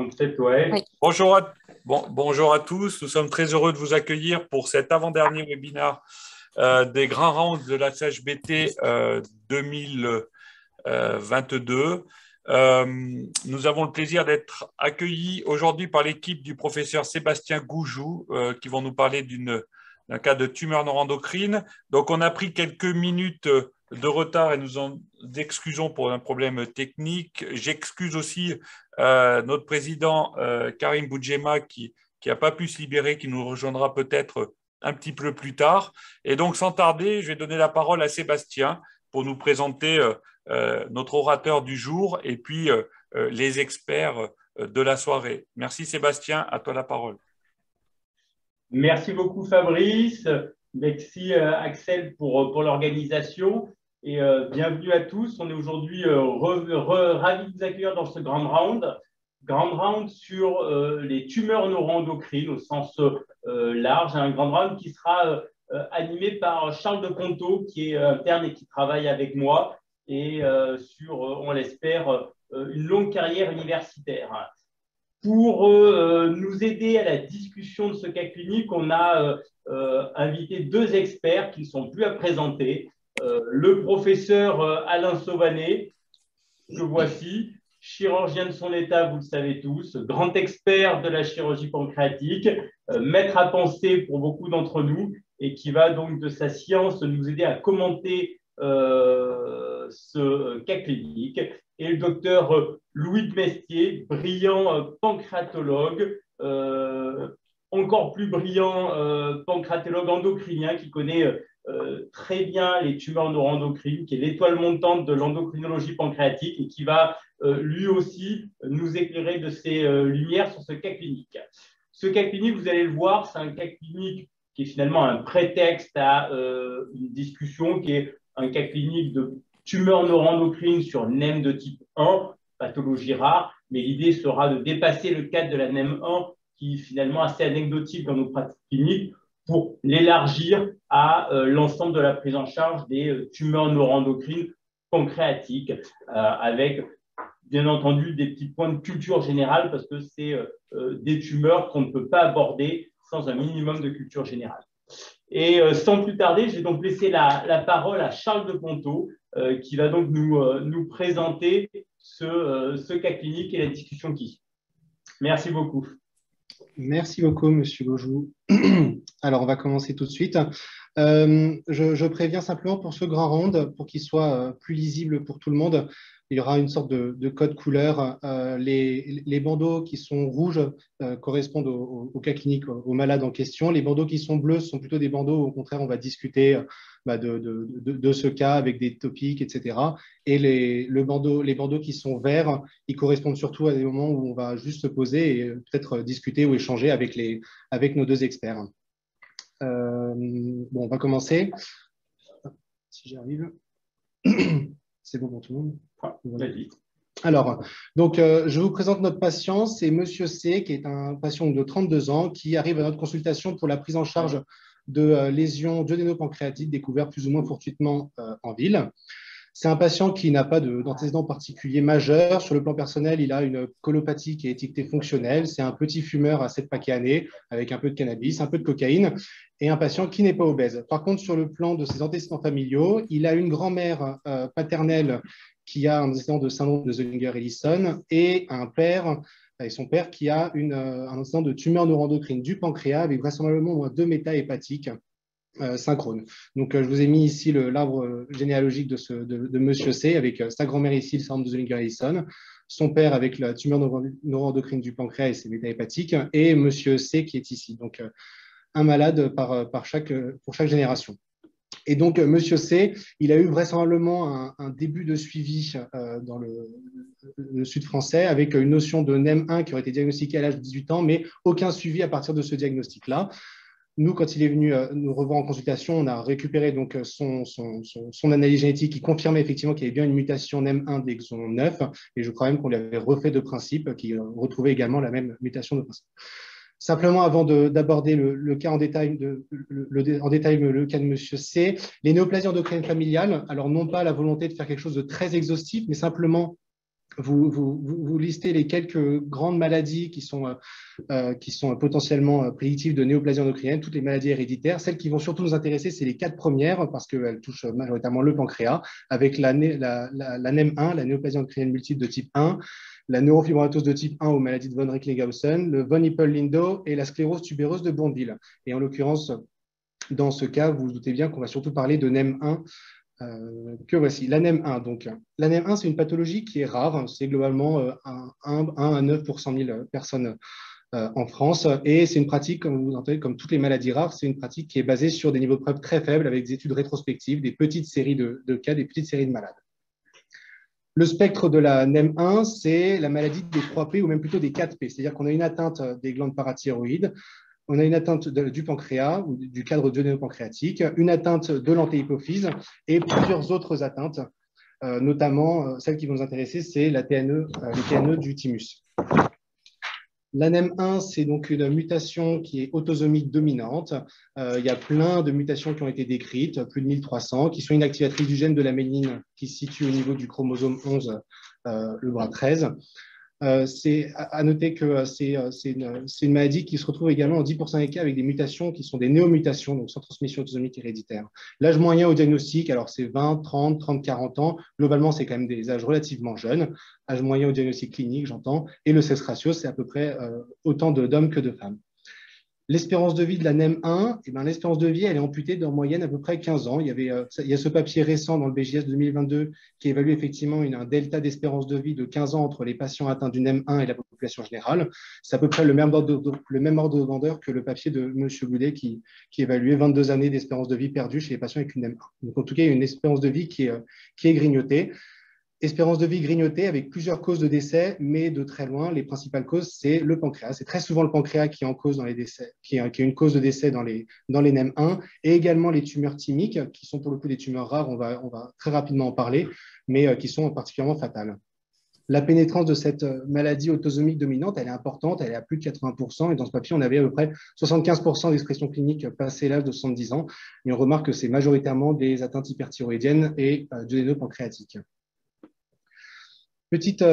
Oui. Bonjour à tous. Nous sommes très heureux de vous accueillir pour cet avant-dernier webinaire des grands rounds de la CHBT 2022. Nous avons le plaisir d'être accueillis aujourd'hui par l'équipe du professeur Sébastien Goujou qui vont nous parler d'un cas de tumeur neuroendocrine. Donc, on a pris quelques minutes de retard et nous en excusons pour un problème technique. J'excuse aussi notre président Karim Boudjema qui n'a pas pu se libérer, qui nous rejoindra peut-être un petit peu plus tard. Et donc, sans tarder, je vais donner la parole à Sébastien pour nous présenter notre orateur du jour et puis les experts de la soirée. Merci Sébastien, à toi la parole. Merci beaucoup Fabrice, merci Axel pour l'organisation et bienvenue à tous. On est aujourd'hui ravis de vous accueillir dans ce grand round sur les tumeurs neuroendocrines au sens large, un grand round qui sera animé par Charles de Ponto qui est interne et qui travaille avec moi et sur, on l'espère, une longue carrière universitaire. Pour nous aider à la discussion de ce cas clinique, on a invité deux experts qui ne sont plus à présenter. Le professeur Alain Sauvanet, que voici, chirurgien de son état, vous le savez tous, grand expert de la chirurgie pancréatique, maître à penser pour beaucoup d'entre nous et qui va donc de sa science nous aider à commenter ce cas clinique. Et le docteur Louis de Mestier, brillant pancréatologue, encore plus brillant pancréatologue endocrinien qui connaît très bien les tumeurs neuroendocrines, qui est l'étoile montante de l'endocrinologie pancréatique et qui va lui aussi nous éclairer de ses lumières sur ce cas clinique. Ce cas clinique, vous allez le voir, c'est un cas clinique qui est finalement un prétexte à une discussion qui est un cas clinique de tumeur neuroendocrine sur NEM de type 1, pathologie rare, mais l'idée sera de dépasser le cadre de la NEM1 qui est finalement assez anecdotique dans nos pratiques cliniques pour l'élargir à l'ensemble de la prise en charge des tumeurs neuroendocrines pancréatiques avec bien entendu des petits points de culture générale parce que c'est des tumeurs qu'on ne peut pas aborder sans un minimum de culture générale. Et sans plus tarder, je vais donc laisser la parole à Charles de Ponto qui va donc nous présenter ce cas clinique et la discussion qui suit. Merci beaucoup. Merci beaucoup, Monsieur Goujou. Alors, on va commencer tout de suite. Je préviens simplement pour ce grand round, pour qu'il soit plus lisible pour tout le monde, il y aura une sorte de code couleur. Les bandeaux qui sont rouges correspondent au cas clinique, aux malades en question. Les bandeaux qui sont bleus sont plutôt des bandeaux où, au contraire, on va discuter de ce cas avec des topics, etc. Et les bandeaux qui sont verts, ils correspondent surtout à des moments où on va juste se poser et peut-être discuter ou échanger avec nos deux experts. Bon, on va commencer. Si j'y arrive. C'est bon pour tout le monde. Alors, donc, je vous présente notre patient. C'est Monsieur C, qui est un patient de 32 ans, qui arrive à notre consultation pour la prise en charge de lésions duodéno-pancréatiques découvertes plus ou moins fortuitement en ville. C'est un patient qui n'a pas d'antécédent particulier majeur. Sur le plan personnel, il a une colopathie qui est étiquetée fonctionnelle. C'est un petit fumeur à 7 paquets années, avec un peu de cannabis, un peu de cocaïne, et un patient qui n'est pas obèse. Par contre, sur le plan de ses antécédents familiaux, il a une grand-mère paternelle qui a un antécédent de syndrome de Zollinger-Ellison et un père, et son père, qui a un antécédent de tumeur neuroendocrine du pancréas avec vraisemblablement au moins 2 méta-hépatiques synchrone. Donc, je vous ai mis ici l'arbre généalogique de Monsieur C, avec sa grand-mère ici, le syndrome de Zollinger-Ellison, son père avec la tumeur neuroendocrine du pancréas et ses méta-hépatiques, et Monsieur C qui est ici. Donc, un malade pour chaque génération. Et donc, Monsieur C, il a eu vraisemblablement un début de suivi dans le sud français avec une notion de NEM1 qui aurait été diagnostiquée à l'âge de 18 ans, mais aucun suivi à partir de ce diagnostic-là. Nous, quand il est venu nous revoir en consultation, on a récupéré donc son analyse génétique qui confirmait effectivement qu'il y avait bien une mutation NEM1 d'exon 9, et je crois même qu'on lui avait refait de principe, qui retrouvait également la même mutation de principe. Simplement, avant d'aborder le cas en détail, le cas de Monsieur C, les néoplasies endocriniennes familiales, alors non pas la volonté de faire quelque chose de très exhaustif, mais simplement vous listez les quelques grandes maladies qui sont potentiellement prédictives de néoplasie endocrinienne, toutes les maladies héréditaires. Celles qui vont surtout nous intéresser, c'est les 4 premières, parce qu'elles touchent majoritairement le pancréas, avec la NEM1, la néoplasie endocrinienne multiple de type 1, la neurofibromatose de type 1 aux maladies de von Reckling-Gaussen, le von Hippel-Lindau et la sclérose tubéreuse de Bourvil. Et en l'occurrence, dans ce cas, vous vous doutez bien qu'on va surtout parler de NEM1, que voici. La NEM1, donc. La NEM1, c'est une pathologie qui est rare. C'est globalement 1 à 9 pour 100 000 personnes en France. Et c'est une pratique, comme vous entendez, comme toutes les maladies rares, c'est une pratique qui est basée sur des niveaux de preuve très faibles avec des études rétrospectives, des petites séries de cas, des petites séries de malades. Le spectre de la NEM1, c'est la maladie des 3P ou même plutôt des 4P. C'est-à-dire qu'on a une atteinte des glandes parathyroïdes, on a une atteinte du pancréas ou du cadre duodéno-pancréatique, une atteinte de l'antéhypophyse et plusieurs autres atteintes, notamment celles qui vont nous intéresser, c'est les TNE du thymus. La NEM1, c'est donc une mutation qui est autosomique dominante. Il y a plein de mutations qui ont été décrites, plus de 1300, qui sont inactivatrices du gène de la méline qui se situe au niveau du chromosome 11, le bras 13. C'est à noter que c'est une maladie qui se retrouve également en 10% des cas avec des mutations qui sont des néomutations, donc sans transmission autosomique héréditaire. L'âge moyen au diagnostic, alors c'est 20, 30, 30, 40 ans. Globalement, c'est quand même des âges relativement jeunes. Âge moyen au diagnostic clinique, j'entends. Et le sexe ratio, c'est à peu près autant d'hommes que de femmes. L'espérance de vie de la NEM1, eh ben, l'espérance de vie, elle est amputée en moyenne à peu près 15 ans. Il y a ce papier récent dans le BJS 2022 qui évalue effectivement un delta d'espérance de vie de 15 ans entre les patients atteints du NEM1 et la population générale. C'est à peu près le même ordre de grandeur que le papier de M. Goudet qui évaluait 22 années d'espérance de vie perdue chez les patients avec une NEM1. Donc, en tout cas, il y a une espérance de vie qui est grignotée. Espérance de vie grignotée avec plusieurs causes de décès, mais de très loin, les principales causes, c'est le pancréas. C'est très souvent le pancréas qui est en cause dans les décès, qui est une cause de décès dans les NEM1, et également les tumeurs thymiques, qui sont pour le coup des tumeurs rares, on va très rapidement en parler, mais qui sont particulièrement fatales. La pénétrance de cette maladie autosomique dominante, elle est importante, elle est à plus de 80%, et dans ce papier, on avait à peu près 75% d'expression clinique passé l'âge de 70 ans, et on remarque que c'est majoritairement des atteintes hyperthyroïdiennes et duodéno-pancréatiques. Petite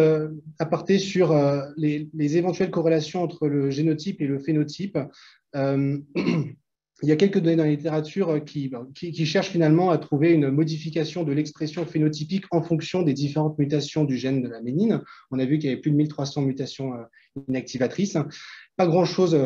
aparté sur les éventuelles corrélations entre le génotype et le phénotype. Il y a quelques données dans la littérature qui cherchent finalement à trouver une modification de l'expression phénotypique en fonction des différentes mutations du gène de la ménine. On a vu qu'il y avait plus de 1300 mutations inactivatrices. Pas grand-chose,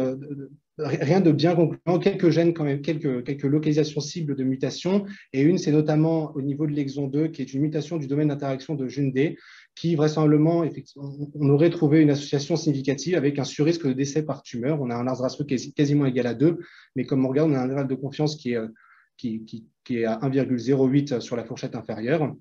rien de bien concluant, quelques gènes quand même, quelques localisations cibles de mutations, et une, c'est notamment au niveau de l'exon 2, qui est une mutation du domaine d'interaction de GUND, qui vraisemblablement, effectivement, on aurait trouvé une association significative avec un surrisque de décès par tumeur. On a un odds ratio quasiment égal à 2, mais comme on regarde, on a un intervalle de confiance qui est à 1,08 sur la fourchette inférieure.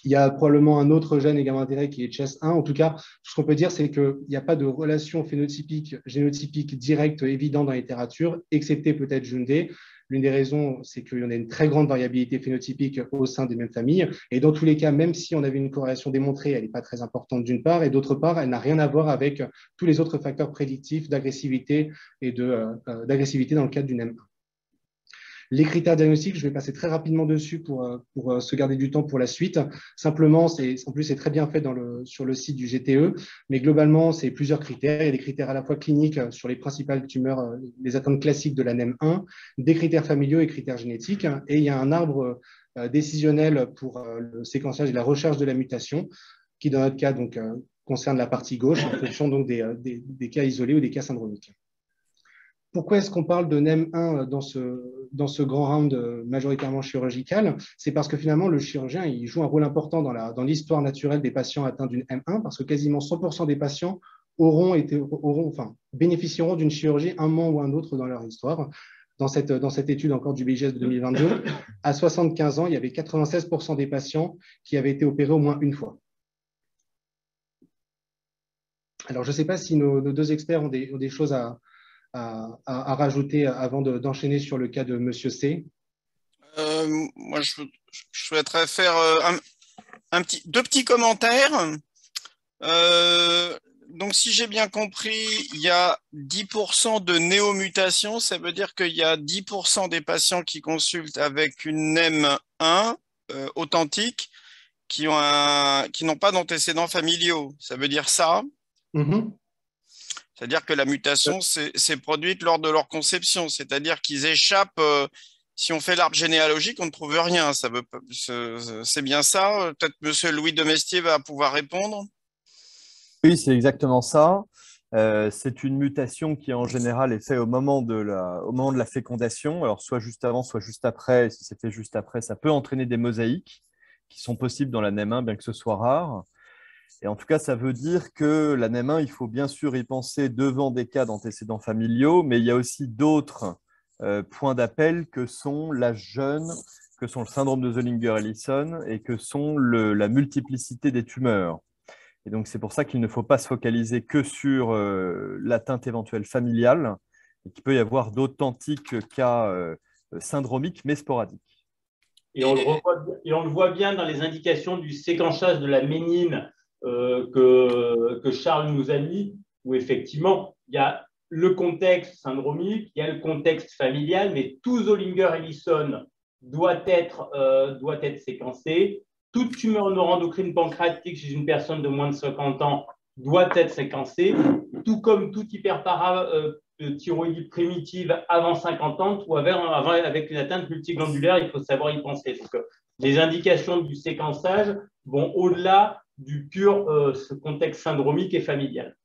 Il y a probablement un autre gène également intérêt qui est CHES1. En tout cas, ce qu'on peut dire, c'est qu'il n'y a pas de relation phénotypique, génotypique directe évidente dans la littérature, excepté peut-être GUND. L'une des raisons, c'est qu'il y en a une très grande variabilité phénotypique au sein des mêmes familles. Et dans tous les cas, même si on avait une corrélation démontrée, elle n'est pas très importante d'une part, et d'autre part, elle n'a rien à voir avec tous les autres facteurs prédictifs d'agressivité et d'agressivité dans le cadre d'une M1. Les critères diagnostiques, je vais passer très rapidement dessus pour se garder du temps pour la suite. Simplement, en plus, c'est très bien fait sur le site du GTE, mais globalement, c'est plusieurs critères. Il y a des critères à la fois cliniques sur les principales tumeurs, les atteintes classiques de la NEM1, des critères familiaux et critères génétiques, et il y a un arbre décisionnel pour le séquençage et la recherche de la mutation, qui dans notre cas donc, concerne la partie gauche, en fonction donc, des cas isolés ou des cas syndromiques. Pourquoi est-ce qu'on parle de NEM1 dans ce grand round majoritairement chirurgical? C'est parce que finalement, le chirurgien il joue un rôle important dans l'histoire naturelle des patients atteints d'une M1, parce que quasiment 100% des patients bénéficieront d'une chirurgie un moment ou un autre dans leur histoire. Dans cette étude encore du BJS de 2022, à 75 ans, il y avait 96% des patients qui avaient été opérés au moins une fois. Alors, je ne sais pas si nos deux experts ont des choses à rajouter avant d'enchaîner sur le cas de Monsieur C. Moi, je souhaiterais faire deux petits commentaires. Donc, si j'ai bien compris, il y a 10% de néomutations. Ça veut dire qu'il y a 10% des patients qui consultent avec une NEM1 authentique qui n'ont pas d'antécédents familiaux. Ça veut dire ça? Mhm. C'est-à-dire que la mutation s'est produite lors de leur conception. C'est-à-dire qu'ils échappent. Si on fait l'arbre généalogique, on ne trouve rien. C'est bien ça? Peut-être Monsieur Louis de Mestier va pouvoir répondre. Oui, c'est exactement ça. C'est une mutation qui en général est faite au moment de la fécondation, alors soit juste avant, soit juste après. Et si c'est fait juste après, ça peut entraîner des mosaïques qui sont possibles dans la NEM1, bien que ce soit rare. Et en tout cas, ça veut dire que la NEM1, il faut bien sûr y penser devant des cas d'antécédents familiaux, mais il y a aussi d'autres points d'appel que sont l'âge jeune, que sont le syndrome de Zollinger-Ellison et que sont la multiplicité des tumeurs. Et donc, c'est pour ça qu'il ne faut pas se focaliser que sur l'atteinte éventuelle familiale, et qu'il peut y avoir d'authentiques cas syndromiques, mais sporadiques. Et on le voit bien dans les indications du séquençage de la ménine que Charles nous a mis, où effectivement, il y a le contexte syndromique, il y a le contexte familial, mais tout Zollinger-Ellison doit être séquencé. Toute tumeur neuroendocrine pancréatique chez une personne de moins de 50 ans doit être séquencée, tout comme toute hyperparathyroïdie primitive avant 50 ans ou avec une atteinte multiglandulaire, il faut savoir y penser. Donc, les indications du séquençage vont au-delà du pur ce contexte syndromique et familial.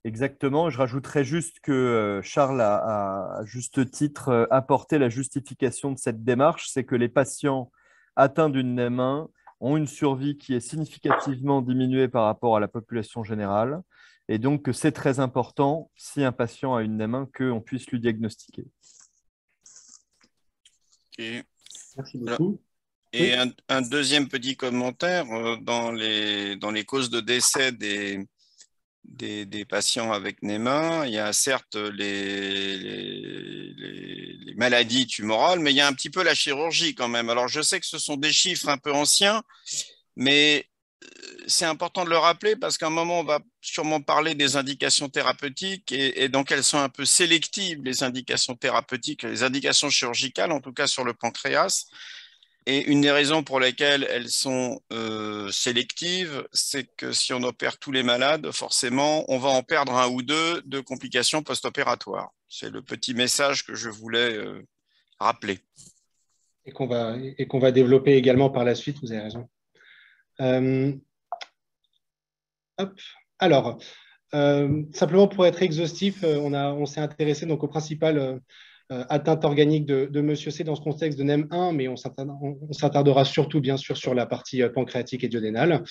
Exactement. Je rajouterais juste que Charles a à juste titre apporté la justification de cette démarche, c'est que les patients atteints d'une NEM1 ont une survie qui est significativement diminuée par rapport à la population générale, et donc que c'est très important, si un patient a une NEM1, qu'on puisse lui diagnostiquer. Okay. Merci beaucoup. Et oui. un deuxième petit commentaire, dans les causes de décès des patients avec NEM1, il y a certes les maladies tumorales, mais il y a un petit peu la chirurgie quand même. Alors, je sais que ce sont des chiffres un peu anciens, mais c'est important de le rappeler parce qu'à un moment, on va sûrement parler des indications thérapeutiques et donc elles sont un peu sélectives, les indications thérapeutiques, les indications chirurgicales, en tout cas sur le pancréas. Et une des raisons pour lesquelles elles sont sélectives, c'est que si on opère tous les malades, forcément, on va en perdre un ou deux de complications post-opératoires. C'est le petit message que je voulais rappeler. Et qu'on va développer également par la suite, vous avez raison. Alors, simplement pour être exhaustif, on s'est intéressé donc au principal atteinte organique de Monsieur C dans ce contexte de NEM1, mais on s'attardera surtout, bien sûr, sur la partie pancréatique et duodénale.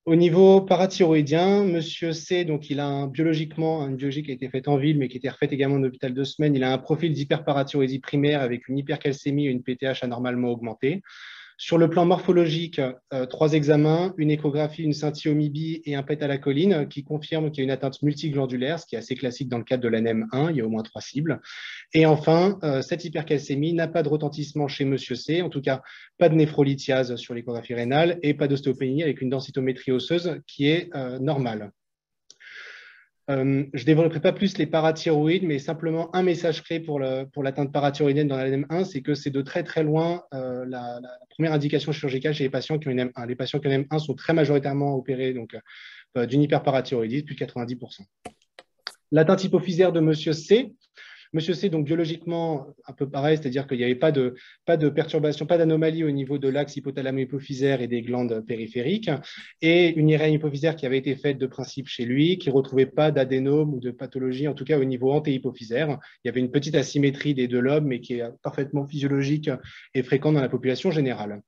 Au niveau parathyroïdien, Monsieur C, donc il a une biologie qui a été faite en ville, mais qui a été refaite également en hôpital 2 semaines. Il a un profil d'hyperparathyroïdie primaire avec une hypercalcémie et une PTH anormalement augmentée. Sur le plan morphologique, 3 examens, une échographie, une scintillomie et un PET à la choline qui confirment qu'il y a une atteinte multiglandulaire, ce qui est assez classique dans le cadre de la NEM1, il y a au moins 3 cibles. Et enfin, cette hypercalcémie n'a pas de retentissement chez Monsieur C, en tout cas pas de néphrolithiase sur l'échographie rénale et pas d'ostéopénie avec une densitométrie osseuse qui est normale. Je ne développerai pas plus les parathyroïdes, mais simplement un message clé pour l'atteinte parathyroïdienne dans la NEM1, c'est que c'est de très très loin la première indication chirurgicale chez les patients qui ont une NEM1. Les patients qui ont une NEM1 sont très majoritairement opérés d'une hyperparathyroïdie, plus de 90%. L'atteinte hypophysaire de Monsieur C. Monsieur C, donc biologiquement, un peu pareil, c'est-à-dire qu'il n'y avait pas de perturbation, pas d'anomalie au niveau de l'axe hypothalamo-hypophysaire et des glandes périphériques, et une IRM hypophysaire qui avait été faite de principe chez lui, qui ne retrouvait pas d'adénome ou de pathologie, en tout cas au niveau antéhypophysaire. Il y avait une petite asymétrie des deux lobes, mais qui est parfaitement physiologique et fréquente dans la population générale.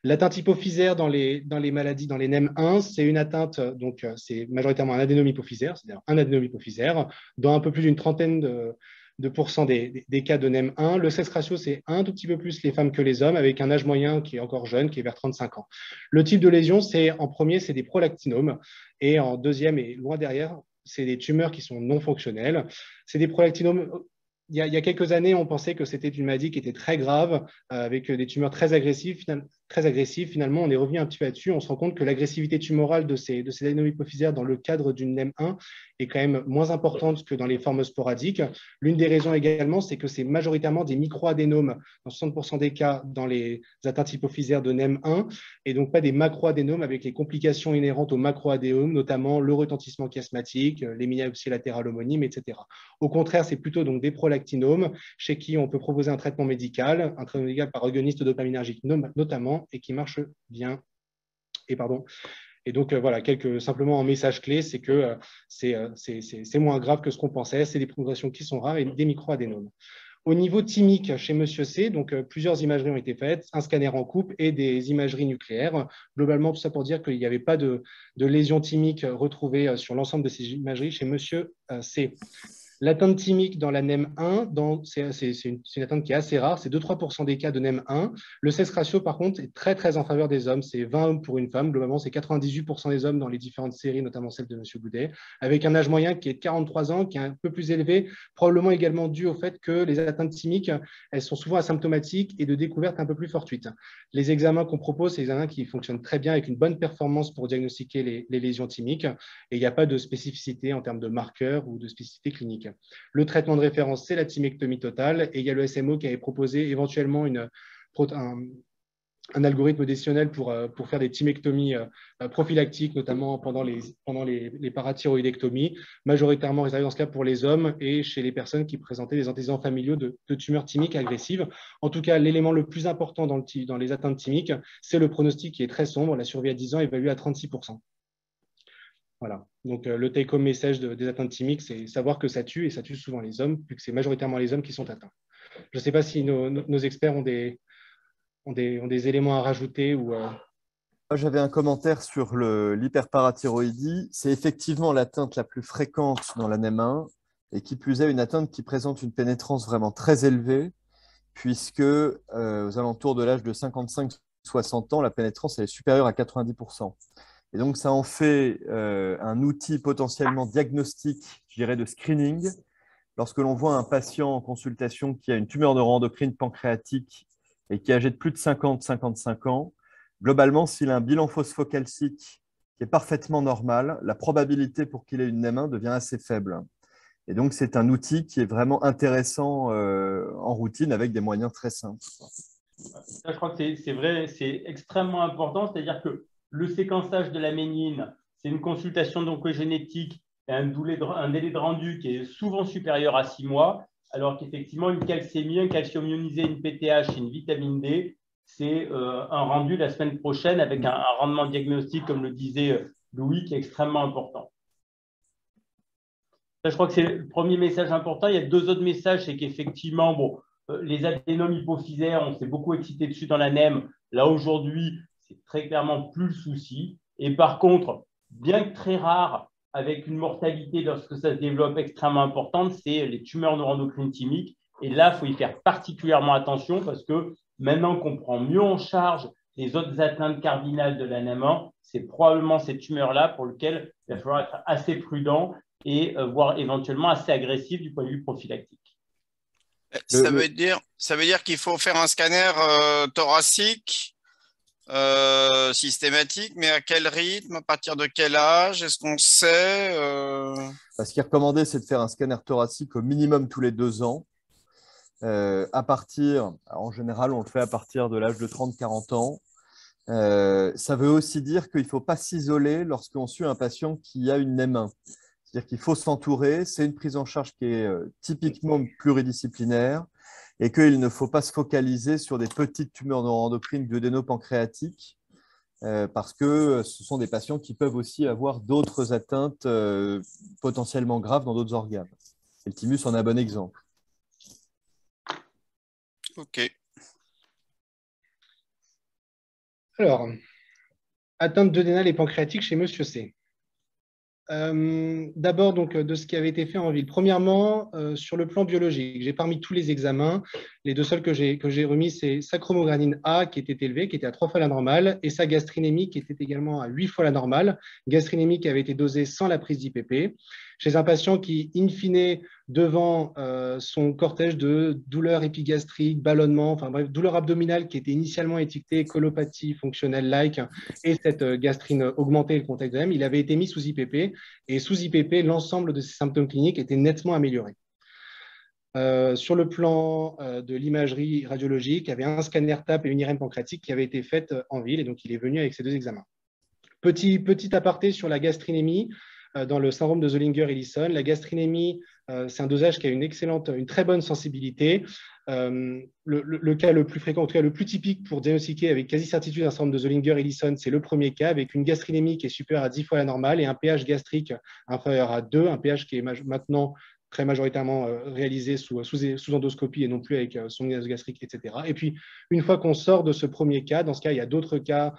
L'atteinte hypophysaire dans les maladies, dans les NEM1, c'est une atteinte, donc c'est majoritairement un adénome hypophysaire, c'est-à-dire un adénome hypophysaire, dans un peu plus d'une trentaine de pourcents des cas de NEM1. Le sexe ratio, c'est un tout petit peu plus les femmes que les hommes, avec un âge moyen qui est encore jeune, qui est vers 35 ans. Le type de lésion, en premier, c'est des prolactinomes, et en deuxième et loin derrière, c'est des tumeurs qui sont non fonctionnelles. C'est des prolactinomes. Il y a quelques années, on pensait que c'était une maladie qui était très grave, avec des tumeurs très agressives. très agressif. Finalement, on est revenu un petit peu là-dessus. On se rend compte que l'agressivité tumorale de ces adénomes hypophysaires dans le cadre d'une NEM1 est quand même moins importante que dans les formes sporadiques. L'une des raisons également, c'est que c'est majoritairement des microadénomes, dans 60% des cas, dans les atteintes hypophysaires de NEM1, et donc pas des macroadénomes avec les complications inhérentes aux macroadénomes, notamment le retentissement chiasmatique, l'hémianopsie latérale homonyme, etc. Au contraire, c'est plutôt donc des prolactinomes chez qui on peut proposer un traitement médical par agoniste dopaminergique notamment, et qui marche bien. Et donc, voilà, simplement un message clé, c'est que c'est moins grave que ce qu'on pensait, c'est des progressions qui sont rares et des microadénomes. Au niveau thymique, chez Monsieur C, donc, plusieurs imageries ont été faites, un scanner en coupe et des imageries nucléaires. Globalement, tout ça pour dire qu'il n'y avait pas de lésions thymiques retrouvées sur l'ensemble de ces imageries chez Monsieur C. L'atteinte thymique dans la NEM1, c'est une atteinte qui est assez rare, c'est 2-3% des cas de NEM1. Le sexe ratio, par contre, est très, très en faveur des hommes. C'est 20 hommes pour une femme. Globalement, c'est 98% des hommes dans les différentes séries, notamment celle de M. Boudet, avec un âge moyen qui est de 43 ans, qui est un peu plus élevé, probablement également dû au fait que les atteintes thymiques, elles sont souvent asymptomatiques et de découverte un peu plus fortuite. Les examens qu'on propose, c'est des examens qui fonctionnent très bien avec une bonne performance pour diagnostiquer les lésions thymiques, et il n'y a pas de spécificité en termes de marqueurs ou de spécificité clinique. Le traitement de référence, c'est la thymectomie totale, et il y a le SMO qui avait proposé éventuellement un algorithme décisionnel pour faire des thymectomies prophylactiques, notamment pendant les parathyroïdectomies, majoritairement réservées dans ce cas pour les hommes et chez les personnes qui présentaient des antécédents familiaux de tumeurs thymiques agressives. En tout cas, l'élément le plus important dans les atteintes thymiques, c'est le pronostic qui est très sombre, la survie à 10 ans évaluée à 36%. Voilà. Donc, le take-home message des atteintes thymiques, c'est savoir que ça tue, et ça tue souvent les hommes, vu que c'est majoritairement les hommes qui sont atteints. Je ne sais pas si nos experts ont des éléments à rajouter ou… J'avais un commentaire sur l'hyperparathyroïdie. C'est effectivement l'atteinte la plus fréquente dans la NEM1, et qui plus est une atteinte qui présente une pénétrance vraiment très élevée, puisque aux alentours de l'âge de 55-60 ans, la pénétrance elle est supérieure à 90%. Et donc, ça en fait un outil potentiellement diagnostique, je dirais, de screening. Lorsque l'on voit un patient en consultation qui a une tumeur neuroendocrine pancréatique et qui est âgé de plus de 50-55 ans, globalement, s'il a un bilan phosphocalcique qui est parfaitement normal, la probabilité pour qu'il ait une NEM1 devient assez faible. Et donc, c'est un outil qui est vraiment intéressant en routine avec des moyens très simples. Ça, je crois que c'est vrai, c'est extrêmement important. C'est-à-dire que le séquençage de la ménine, c'est une consultation d'oncogénétique et un délai de rendu qui est souvent supérieur à 6 mois, alors qu'effectivement, une calcémie, un calcium ionisé, une PTH et une vitamine D, c'est un rendu la semaine prochaine avec un rendement diagnostique, comme le disait Louis, qui est extrêmement important. Ça, je crois que c'est le premier message important. Il y a deux autres messages, c'est qu'effectivement, bon, les adénomes hypophysaires, on s'est beaucoup excité dessus dans la NEM. Là, aujourd'hui, c'est très clairement plus le souci. Et par contre, bien que très rare, avec une mortalité lorsque ça se développe extrêmement importante, c'est les tumeurs neuroendocrines thymiques. Et là, il faut y faire particulièrement attention parce que maintenant qu'on prend mieux en charge les autres atteintes cardinales de la NEM1, c'est probablement ces tumeurs-là pour lesquelles il va falloir être assez prudent et voire éventuellement assez agressif du point de vue prophylactique. Ça veut dire qu'il faut faire un scanner thoracique systématique, mais à quel rythme, à partir de quel âge, est-ce qu'on sait Ce qui est recommandé, c'est de faire un scanner thoracique au minimum tous les 2 ans. En général, on le fait à partir de l'âge de 30-40 ans. Ça veut aussi dire qu'il ne faut pas s'isoler lorsqu'on suit un patient qui a une NEM1. C'est-à-dire qu'il faut s'entourer. C'est une prise en charge qui est typiquement pluridisciplinaire et qu'il ne faut pas se focaliser sur des petites tumeurs neuroendocrines duodéno-pancréatiques parce que ce sont des patients qui peuvent aussi avoir d'autres atteintes potentiellement graves dans d'autres organes. Et le thymus en est un bon exemple. Ok. Alors, atteinte duodénale et pancréatique chez Monsieur C. D'abord, donc, de ce qui avait été fait en ville. Premièrement, sur le plan biologique, j'ai parmi tous les examens, les deux seuls que j'ai remis, c'est sa chromogranine A qui était élevée, qui était à 3 fois la normale, et sa gastrinémie qui était également à 8 fois la normale. Gastrinémie qui avait été dosée sans la prise d'IPP. chez un patient qui, in fine, devant son cortège de douleurs épigastriques, ballonnements, enfin bref, douleurs abdominales qui étaient initialement étiquetées colopathie fonctionnelle-like et cette gastrine augmentée et le contexte de M, il avait été mis sous IPP et sous IPP, l'ensemble de ses symptômes cliniques étaient nettement améliorés. Sur le plan de l'imagerie radiologique, il y avait un scanner TAP et une IRM pancréatique qui avaient été faites en ville et donc il est venu avec ces deux examens. Petit aparté sur la gastrinémie dans le syndrome de Zollinger-Ellison. La gastrinémie, c'est un dosage qui a une très bonne sensibilité. Le cas le plus fréquent, en tout cas le plus typique pour diagnostiquer avec quasi-certitude un syndrome de Zollinger-Ellison, c'est le premier cas avec une gastrinémie qui est supérieure à 10 fois la normale et un pH gastrique inférieur à 2, un pH qui est maintenant très majoritairement réalisé sous endoscopie et non plus avec sonde gastrique, etc. Et puis, une fois qu'on sort de ce premier cas, dans ce cas, il y a d'autres cas,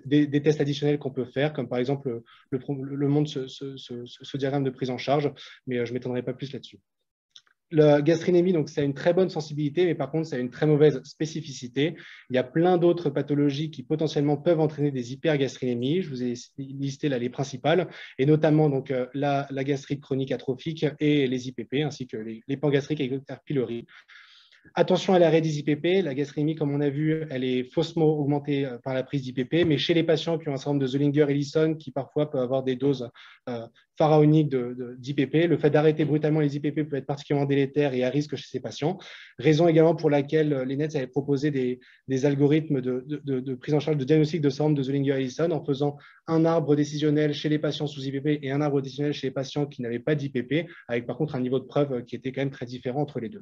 des tests additionnels qu'on peut faire, comme par exemple le monde ce diagramme de prise en charge, mais je ne m'étendrai pas plus là-dessus. La gastrinémie, donc, ça a une très bonne sensibilité, mais par contre, ça a une très mauvaise spécificité. Il y a plein d'autres pathologies qui potentiellement peuvent entraîner des hypergastrinémies. Je vous ai listé là les principales, et notamment donc, la gastrite chronique atrophique et les IPP, ainsi que les pangastriques avec Dr. pylori. Attention à l'arrêt des IPP. La gastrinémie, comme on a vu, elle est faussement augmentée par la prise d'IPP, mais chez les patients qui ont un syndrome de Zollinger-Ellison, qui parfois peuvent avoir des doses pharaoniques d'IPP, le fait d'arrêter brutalement les IPP peut être particulièrement délétère et à risque chez ces patients. Raison également pour laquelle l'ENETS avait proposé des algorithmes de prise en charge de diagnostic de syndrome de Zollinger-Ellison en faisant un arbre décisionnel chez les patients sous IPP et un arbre décisionnel chez les patients qui n'avaient pas d'IPP, avec par contre un niveau de preuve qui était quand même très différent entre les deux.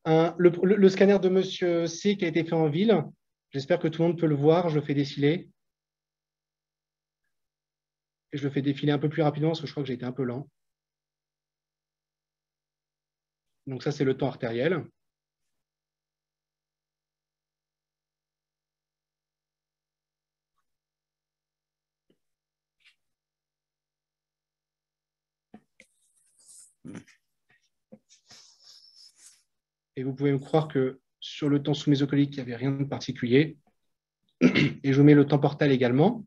Le scanner de Monsieur C qui a été fait en ville, j'espère que tout le monde peut le voir, je le fais défiler. Et je le fais défiler un peu plus rapidement parce que je crois que j'ai été un peu lent. Donc ça, c'est le temps artériel. Et vous pouvez me croire que sur le temps sous-mésocolique, il n'y avait rien de particulier. Et je mets le temps portal également.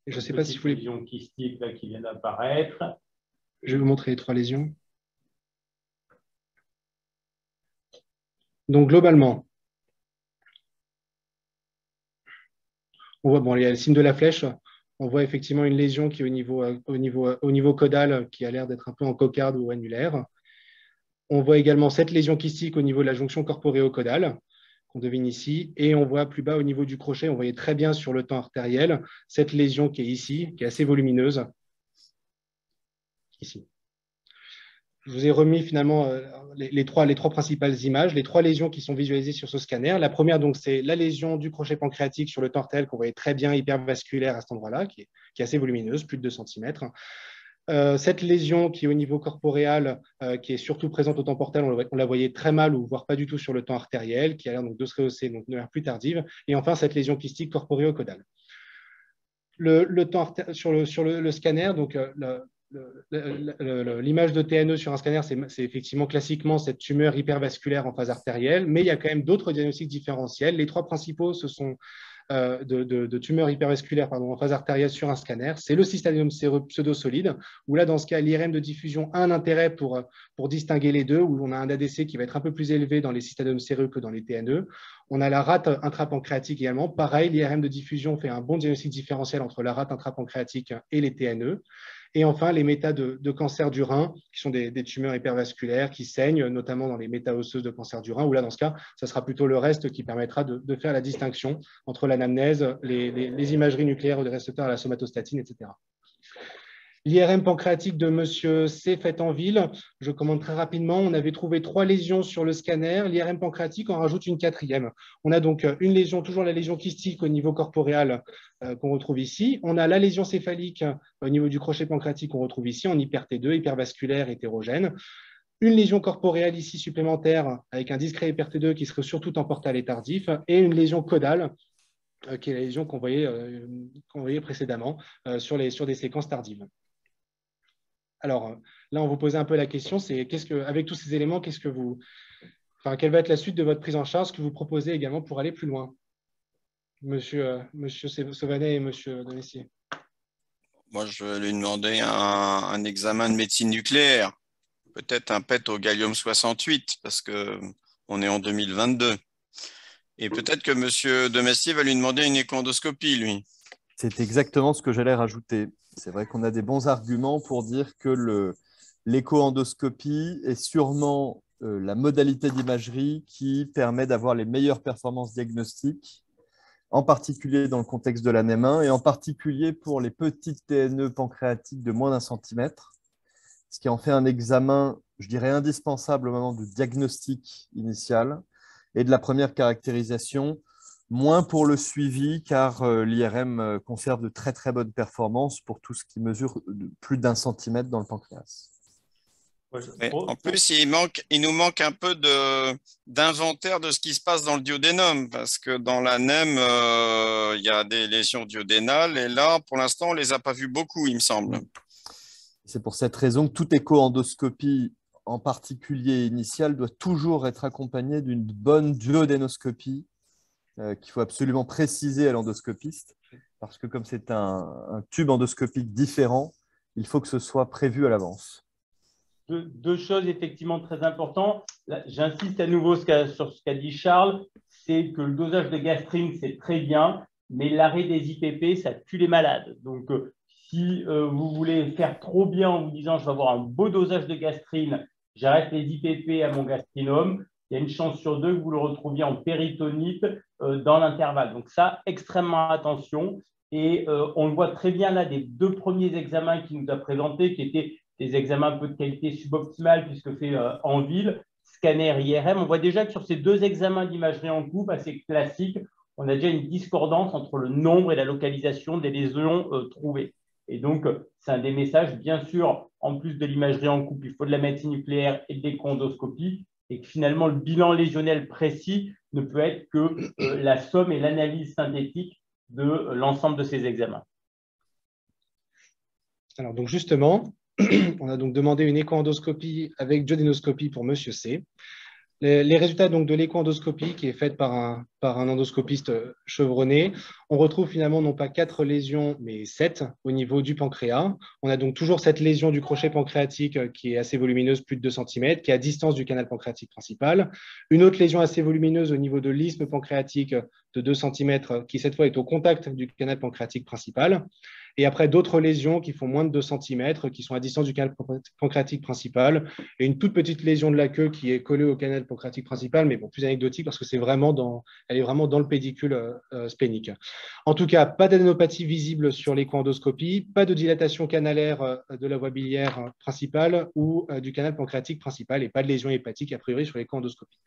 Et je ne sais pas si vous voulez... lésion kystique là, qui vient d'apparaître. Je vais vous montrer les 3 lésions. Donc, globalement, on voit, bon, il y a le signe de la flèche. On voit effectivement une lésion qui est au niveau caudal, qui a l'air d'être un peu en cocarde ou annulaire. On voit également cette lésion kystique au niveau de la jonction corporéo-caudale, qu'on devine ici. Et on voit plus bas au niveau du crochet, on voyait très bien sur le temps artériel, cette lésion qui est ici, qui est assez volumineuse. Ici. Je vous ai remis finalement les trois principales images, les 3 lésions qui sont visualisées sur ce scanner. La première, donc, c'est la lésion du crochet pancréatique sur le temps artériel qu'on voyait très bien hypervasculaire à cet endroit-là, qui est assez volumineuse, plus de 2 cm. Cette lésion qui est au niveau corporéal, qui est surtout présente au temps portal, on la voyait très mal ou voire pas du tout sur le temps artériel, qui a l'air donc de se rehausser, donc de manière plus tardive. Et enfin, cette lésion kystique corporéo-caudale. Sur le scanner, donc l'image de TNE sur un scanner, c'est effectivement classiquement cette tumeur hypervasculaire en phase artérielle, mais il y a quand même d'autres diagnostics différentiels. Les 3 principaux, ce sont de tumeurs hypervasculaires en phase artérielle sur un scanner. C'est le cystadium séreux pseudo-solide, où là, dans ce cas, l'IRM de diffusion a un intérêt pour distinguer les deux, où on a un ADC qui va être un peu plus élevé dans les cystadiums séreux que dans les TNE. On a la rate intrapancréatique également. Pareil, l'IRM de diffusion fait un bon diagnostic différentiel entre la rate intrapancréatique et les TNE. Et enfin, les métas de cancer du rein, qui sont des tumeurs hypervasculaires qui saignent, notamment dans les métas osseuses de cancer du rein, où là, dans ce cas, ça sera plutôt le reste qui permettra de faire la distinction entre l'anamnèse, les imageries nucléaires des récepteurs à la somatostatine, etc. L'IRM pancréatique de Monsieur C fait en ville, je commande très rapidement. On avait trouvé 3 lésions sur le scanner. L'IRM pancréatique en rajoute une 4e. On a donc une lésion, toujours la lésion kystique au niveau corporéal qu'on retrouve ici. On a la lésion céphalique au niveau du crochet pancréatique qu'on retrouve ici en hyper T2, hypervasculaire hétérogène. Une lésion corporéale ici supplémentaire avec un discret hyper T2 qui serait surtout temportal et tardif. Et une lésion caudale qui est la lésion qu'on voyait précédemment sur des séquences tardives. Alors là, on vous posait un peu la question, c'est avec tous ces éléments, quelle va être la suite de votre prise en charge, ce que vous proposez également pour aller plus loin, Monsieur Sauvanet et Monsieur de Messier. Moi, je vais lui demander un examen de médecine nucléaire, peut-être un PET au gallium-68, parce qu'on est en 2022. Et peut-être que M. de Messier va lui demander une échoendoscopie, lui. C'est exactement ce que j'allais rajouter. C'est vrai qu'on a des bons arguments pour dire que l'écho-endoscopie est sûrement la modalité d'imagerie qui permet d'avoir les meilleures performances diagnostiques, en particulier dans le contexte de l'ANEM 1 et en particulier pour les petites TNE pancréatiques de moins d'1 centimètre, ce qui en fait un examen, je dirais, indispensable au moment du diagnostic initial et de la première caractérisation, moins pour le suivi car l'IRM conserve de très très bonnes performances pour tout ce qui mesure plus d'1 centimètre dans le pancréas. En plus, il nous manque un peu d'inventaire de ce qui se passe dans le duodénum, parce que dans l'ANEM, il y a des lésions duodénales, et là, pour l'instant, on ne les a pas vues beaucoup, il me semble. C'est pour cette raison que toute écho-endoscopie, en particulier initiale, doit toujours être accompagnée d'une bonne duodénoscopie qu'il faut absolument préciser à l'endoscopiste, parce que comme c'est un tube endoscopique différent, il faut que ce soit prévu à l'avance. Deux choses effectivement très importantes. J'insiste à nouveau sur ce qu'a dit Charles, c'est que le dosage de gastrine, c'est très bien, mais l'arrêt des IPP, ça tue les malades. Donc, si vous voulez faire trop bien en vous disant « je vais avoir un beau dosage de gastrine, j'arrête les IPP à mon gastrinome », il y a une chance sur deux que vous le retrouviez en péritonite dans l'intervalle. Donc ça, extrêmement attention. Et on le voit très bien là des deux premiers examens qu'il nous a présentés, qui étaient des examens un peu de qualité suboptimale puisque fait en ville, scanner, IRM. On voit déjà que sur ces deux examens d'imagerie en coupe assez classiques, on a déjà une discordance entre le nombre et la localisation des lésions trouvées. Et donc, c'est un des messages, bien sûr, en plus de l'imagerie en coupe, il faut de la médecine nucléaire et de l'échoendoscopie, et que finalement, le bilan lésionnel précis ne peut être que la somme et l'analyse synthétique de l'ensemble de ces examens. Alors, donc justement, on a donc demandé une échoendoscopie avec duodénoscopie pour Monsieur C. Les résultats donc de l'échoendoscopie qui est faite par un endoscopiste chevronné, on retrouve finalement non pas 4 lésions, mais 7 au niveau du pancréas. On a donc toujours cette lésion du crochet pancréatique qui est assez volumineuse, plus de 2 cm, qui est à distance du canal pancréatique principal. Une autre lésion assez volumineuse au niveau de l'isthme pancréatique de 2 cm, qui cette fois est au contact du canal pancréatique principal. Et après, d'autres lésions qui font moins de 2 cm, qui sont à distance du canal pancréatique principal, et une toute petite lésion de la queue qui est collée au canal pancréatique principal, mais bon, plus anecdotique parce que elle est vraiment dans le pédicule splénique. En tout cas, pas d'adénopathie visible sur l'échoendoscopie, pas de dilatation canalaire de la voie biliaire principale ou du canal pancréatique principal, et pas de lésion hépatique a priori sur l'échoendoscopie.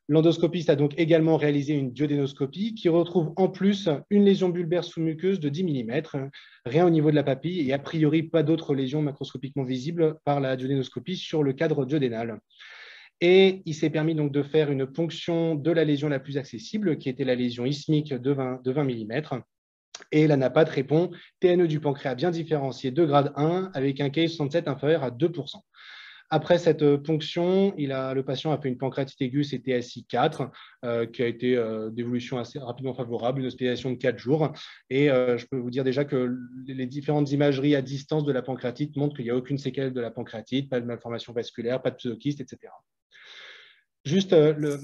L'endoscopiste a donc également réalisé une duodénoscopie qui retrouve en plus une lésion bulbaire sous-muqueuse de 10 mm, rien au niveau de la papille et a priori pas d'autres lésions macroscopiquement visibles par la duodénoscopie sur le cadre duodénal. Et il s'est permis donc de faire une ponction de la lésion la plus accessible, qui était la lésion isthmique de 20 mm. Et l'ANAPAT répond TNE du pancréas bien différencié de grade 1 avec un Ki67 inférieur à 2%. Après cette ponction, le patient a fait une pancréatite aiguë, c'était TSI4, qui a été d'évolution assez rapidement favorable, une hospitalisation de 4 jours. Et je peux vous dire déjà que les différentes imageries à distance de la pancréatite montrent qu'il n'y a aucune séquelle de la pancréatite, pas de malformation vasculaire, pas de pseudokyste, etc. Juste, le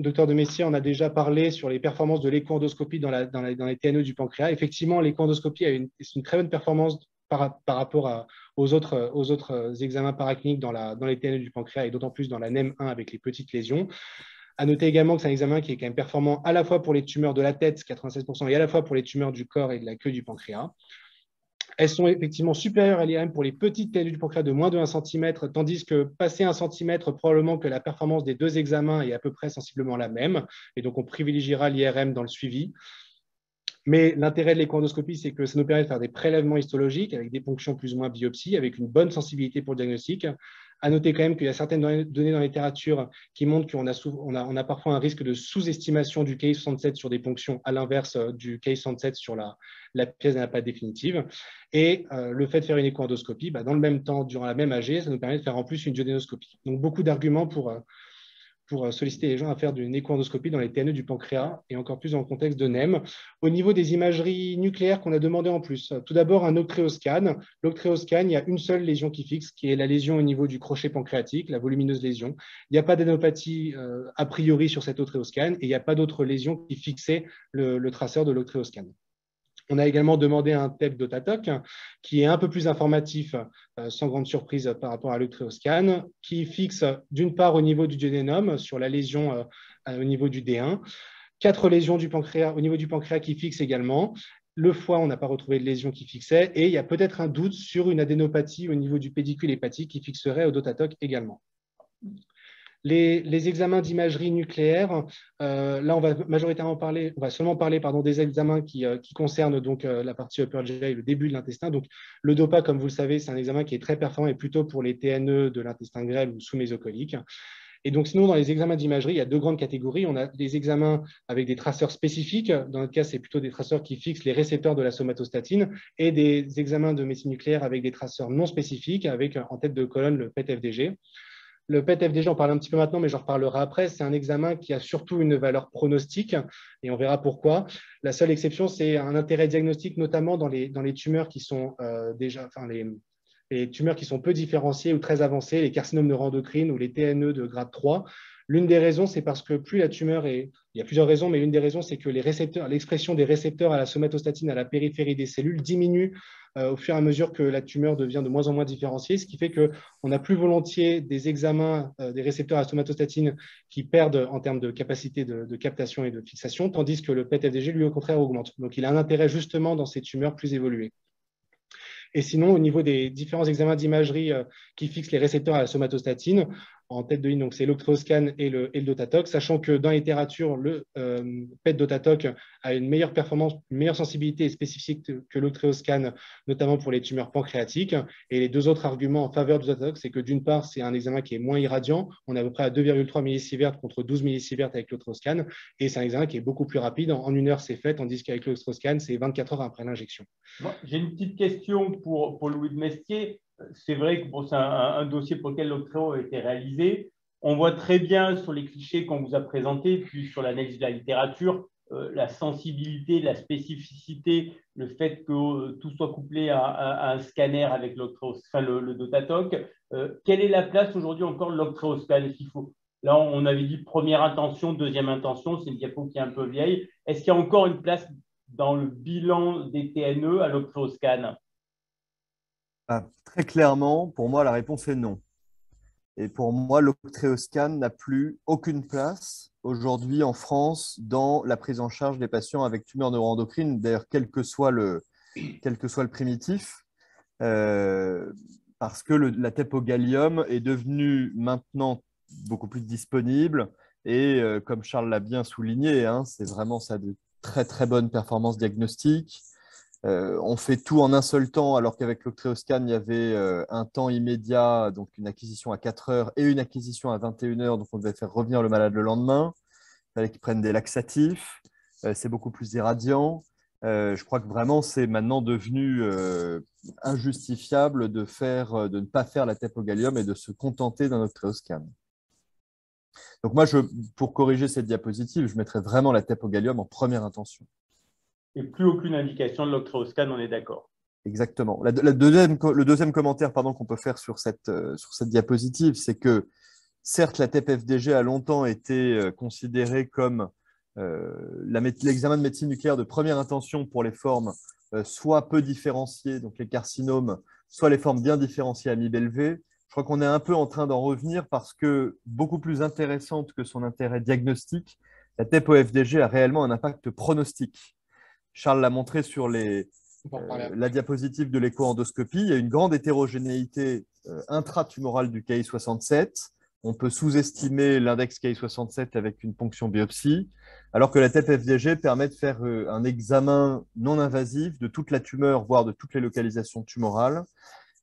docteur de Messier en a déjà parlé sur les performances de l'échoendoscopie dans les TNE du pancréas. Effectivement, l'échoendoscopie a une très bonne performance par rapport aux autres examens paracliniques dans les TNE du pancréas et d'autant plus dans la NEM 1 avec les petites lésions. À noter également que c'est un examen qui est quand même performant à la fois pour les tumeurs de la tête, 96%, et à la fois pour les tumeurs du corps et de la queue du pancréas. Elles sont effectivement supérieures à l'IRM pour les petites TNE du pancréas de moins de 1 cm, tandis que passé 1 cm, probablement que la performance des deux examens est à peu près sensiblement la même. Et donc, on privilégiera l'IRM dans le suivi. Mais l'intérêt de l'écho-endoscopie, c'est que ça nous permet de faire des prélèvements histologiques avec des ponctions plus ou moins biopsie, avec une bonne sensibilité pour le diagnostic. À noter quand même qu'il y a certaines données dans la littérature qui montrent qu'on a parfois un risque de sous-estimation du Ki-67 sur des ponctions, à l'inverse du Ki-67 sur la pièce d'un pas définitive. Et le fait de faire une écho-endoscopie, dans le même temps, durant la même AG, ça nous permet de faire en plus une duodénoscopie. Donc, beaucoup d'arguments pour solliciter les gens à faire une écho-endoscopie dans les TNE du pancréas et encore plus dans le contexte de NEM. Au niveau des imageries nucléaires qu'on a demandé en plus, tout d'abord un octréoscan. L'octréoscan, il y a une seule lésion qui fixe, qui est la lésion au niveau du crochet pancréatique, la volumineuse lésion. Il n'y a pas d'adénopathie a priori sur cet octréoscan et il n'y a pas d'autres lésions qui fixaient le traceur de l'octréoscan. On a également demandé un TEP d'Otatoc qui est un peu plus informatif, sans grande surprise par rapport à l'octréoscan, qui fixe d'une part au niveau du duodénum sur la lésion au niveau du D1, 4 lésions du pancréas, au niveau du pancréas qui fixent également. Le foie, on n'a pas retrouvé de lésion qui fixait et il y a peut-être un doute sur une adénopathie au niveau du pédicule hépatique qui fixerait au Otatoc également. Les examens d'imagerie nucléaire, là, on va majoritairement parler, on va seulement parler des examens qui concernent donc la partie upper GI, le début de l'intestin. Donc, le DOPA, comme vous le savez, c'est un examen qui est très performant et plutôt pour les TNE de l'intestin grêle ou sous-mésocolique. Et donc, sinon, dans les examens d'imagerie, il y a deux grandes catégories. On a des examens avec des traceurs spécifiques. Dans notre cas, c'est plutôt des traceurs qui fixent les récepteurs de la somatostatine et des examens de médecine nucléaire avec des traceurs non spécifiques, avec en tête de colonne le PET-FDG. Le PET-FDG, on parle un petit peu maintenant, mais j'en reparlerai après. C'est un examen qui a surtout une valeur pronostique et on verra pourquoi. La seule exception, c'est un intérêt diagnostique, notamment dans les tumeurs qui sont les tumeurs qui sont peu différenciées ou très avancées, les carcinomes neuroendocrines ou les TNE de grade 3. L'une des raisons, c'est parce que plus la tumeur est… Il y a plusieurs raisons, mais une des raisons, c'est que l'expression des récepteurs à la somatostatine à la périphérie des cellules diminue au fur et à mesure que la tumeur devient de moins en moins différenciée, ce qui fait qu'on a plus volontiers des examens des récepteurs à la somatostatine qui perdent en termes de capacité de captation et de fixation, tandis que le PET-FDG, lui, au contraire, augmente. Donc, il a un intérêt justement dans ces tumeurs plus évoluées. Et sinon, au niveau des différents examens d'imagerie qui fixent les récepteurs à la somatostatine, en tête de ligne, donc c'est l'octréoscan et le Dotatoc, sachant que dans la littérature, le PET Dotatoc a une meilleure performance, une meilleure sensibilité et spécificité que l'octréoscan, notamment pour les tumeurs pancréatiques. Et les deux autres arguments en faveur du Dotatoc, c'est que d'une part, c'est un examen qui est moins irradiant. On est à peu près à 2,3 millisieverts contre 12 millisieverts avec l'octréoscan. Et c'est un examen qui est beaucoup plus rapide. En une heure, c'est fait, tandis qu'avec l'octréoscan, c'est 24 heures après l'injection. J'ai une petite question pour Louis de Mestier. C'est vrai que c'est un dossier pour lequel l'octréo a été réalisé. On voit très bien sur les clichés qu'on vous a présentés, puis sur l'analyse de la littérature, la sensibilité, la spécificité, le fait que tout soit couplé à un scanner avec le Dotatoc. Quelle est la place aujourd'hui encore de l'octréoscan? Est-ce qu'il faut… Là, on avait dit première intention, deuxième intention, c'est une diapo qui est un peu vieille. Est-ce qu'il y a encore une place dans le bilan des TNE à l'octréoscan? Très clairement, pour moi, la réponse est non. Et pour moi, l'octréoscan n'a plus aucune place aujourd'hui en France dans la prise en charge des patients avec tumeurs neuroendocrines, d'ailleurs, quel que soit le primitif, parce que la TEP au gallium est devenue maintenant beaucoup plus disponible et comme Charles l'a bien souligné, c'est vraiment ça de très très bonnes performances diagnostiques. On fait tout en un seul temps, alors qu'avec l'octréoscan, il y avait un temps immédiat, donc une acquisition à 4 heures et une acquisition à 21 heures, donc on devait faire revenir le malade le lendemain. Il fallait qu'il prenne des laxatifs, c'est beaucoup plus irradiant. Je crois que vraiment, c'est maintenant devenu injustifiable de ne pas faire la TEP au gallium et de se contenter d'un octréoscan. Donc moi, pour corriger cette diapositive, je mettrais vraiment la TEP au gallium en première intention. Et plus aucune indication de l'octréoscan, on est d'accord. Exactement. Le deuxième commentaire qu'on peut faire sur cette diapositive, c'est que certes, la TEP-FDG a longtemps été considérée comme l'examen de médecine nucléaire de première intention pour les formes soit peu différenciées, donc les carcinomes, soit les formes bien différenciées à MIB-élevé. Je crois qu'on est un peu en train d'en revenir parce que beaucoup plus intéressante que son intérêt diagnostique, la TEP au FDG a réellement un impact pronostique. Charles l'a montré sur la diapositive de l'écho-endoscopie. Il y a une grande hétérogénéité intratumorale du Ki-67. on peut sous-estimer l'index Ki-67 avec une ponction biopsie, alors que la TEP-FDG permet de faire un examen non invasif de toute la tumeur, voire de toutes les localisations tumorales.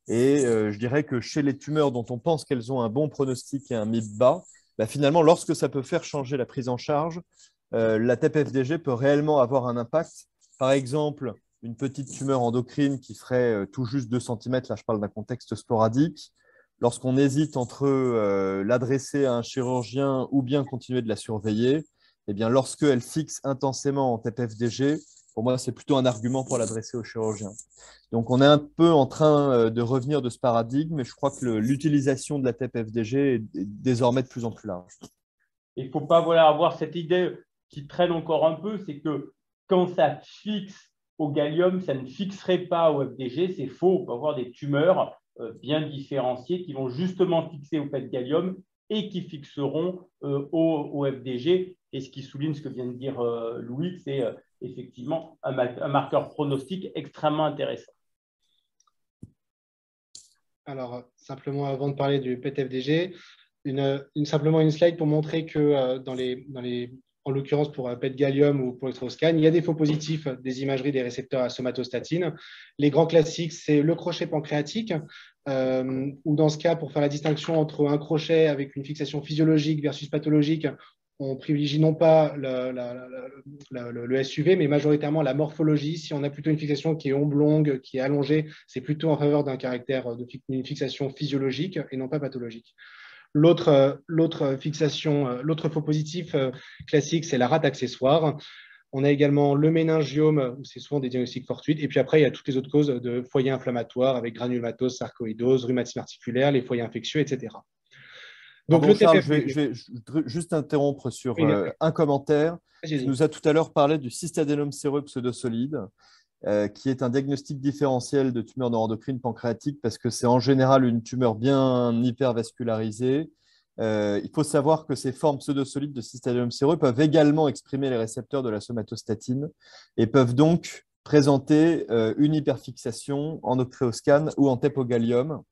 Et je dirais que chez les tumeurs dont on pense qu'elles ont un bon pronostic et un MIP bas, bah, finalement, lorsque ça peut faire changer la prise en charge, la TEP-FDG peut réellement avoir un impact. Par exemple, une petite tumeur endocrine qui ferait tout juste 2 cm, là je parle d'un contexte sporadique, lorsqu'on hésite entre l'adresser à un chirurgien ou bien continuer de la surveiller, eh bien, lorsqu'elle fixe intensément en TEP-FDG, pour moi, c'est plutôt un argument pour l'adresser au chirurgien. Donc, on est un peu en train de revenir de ce paradigme, et je crois que l'utilisation de la TEP-FDG est désormais de plus en plus large. Il ne faut pas avoir cette idée qui traîne encore un peu, c'est que quand ça fixe au gallium, ça ne fixerait pas au FDG, c'est faux. On peut avoir des tumeurs bien différenciées qui vont justement fixer au PET gallium et qui fixeront au FDG. Et ce qui souligne ce que vient de dire Louis, c'est effectivement un marqueur pronostic extrêmement intéressant. Alors, simplement avant de parler du PET-FDG, simplement une slide pour montrer que en l'occurrence pour PET gallium ou pour l'extrascan, il y a des faux positifs des imageries des récepteurs à somatostatine. Les grands classiques, c'est le crochet pancréatique, ou dans ce cas, pour faire la distinction entre un crochet avec une fixation physiologique versus pathologique, on privilégie non pas le SUV, mais majoritairement la morphologie. Si on a plutôt une fixation qui est oblongue, qui est allongée, c'est plutôt en faveur d'un caractère d'une fixation physiologique et non pas pathologique. L'autre faux positif classique, c'est la rate accessoire. On a également le méningiome, où c'est souvent des diagnostics fortuits. Et puis après, il y a toutes les autres causes de foyers inflammatoires avec granulomatose, sarcoïdose, rhumatisme articulaire, les foyers infectieux, etc. Donc, Charles, je vais juste interrompre sur un commentaire. Tu nous as tout à l'heure parlé du cystadénome séreux pseudosolide, qui est un diagnostic différentiel de tumeur neuroendocrine pancréatique parce que c'est en général une tumeur bien hypervascularisée. Il faut savoir que ces formes pseudosolides de cystadénome séreux peuvent également exprimer les récepteurs de la somatostatine et peuvent donc présenter une hyperfixation en octréoscan ou en TEP au gallium.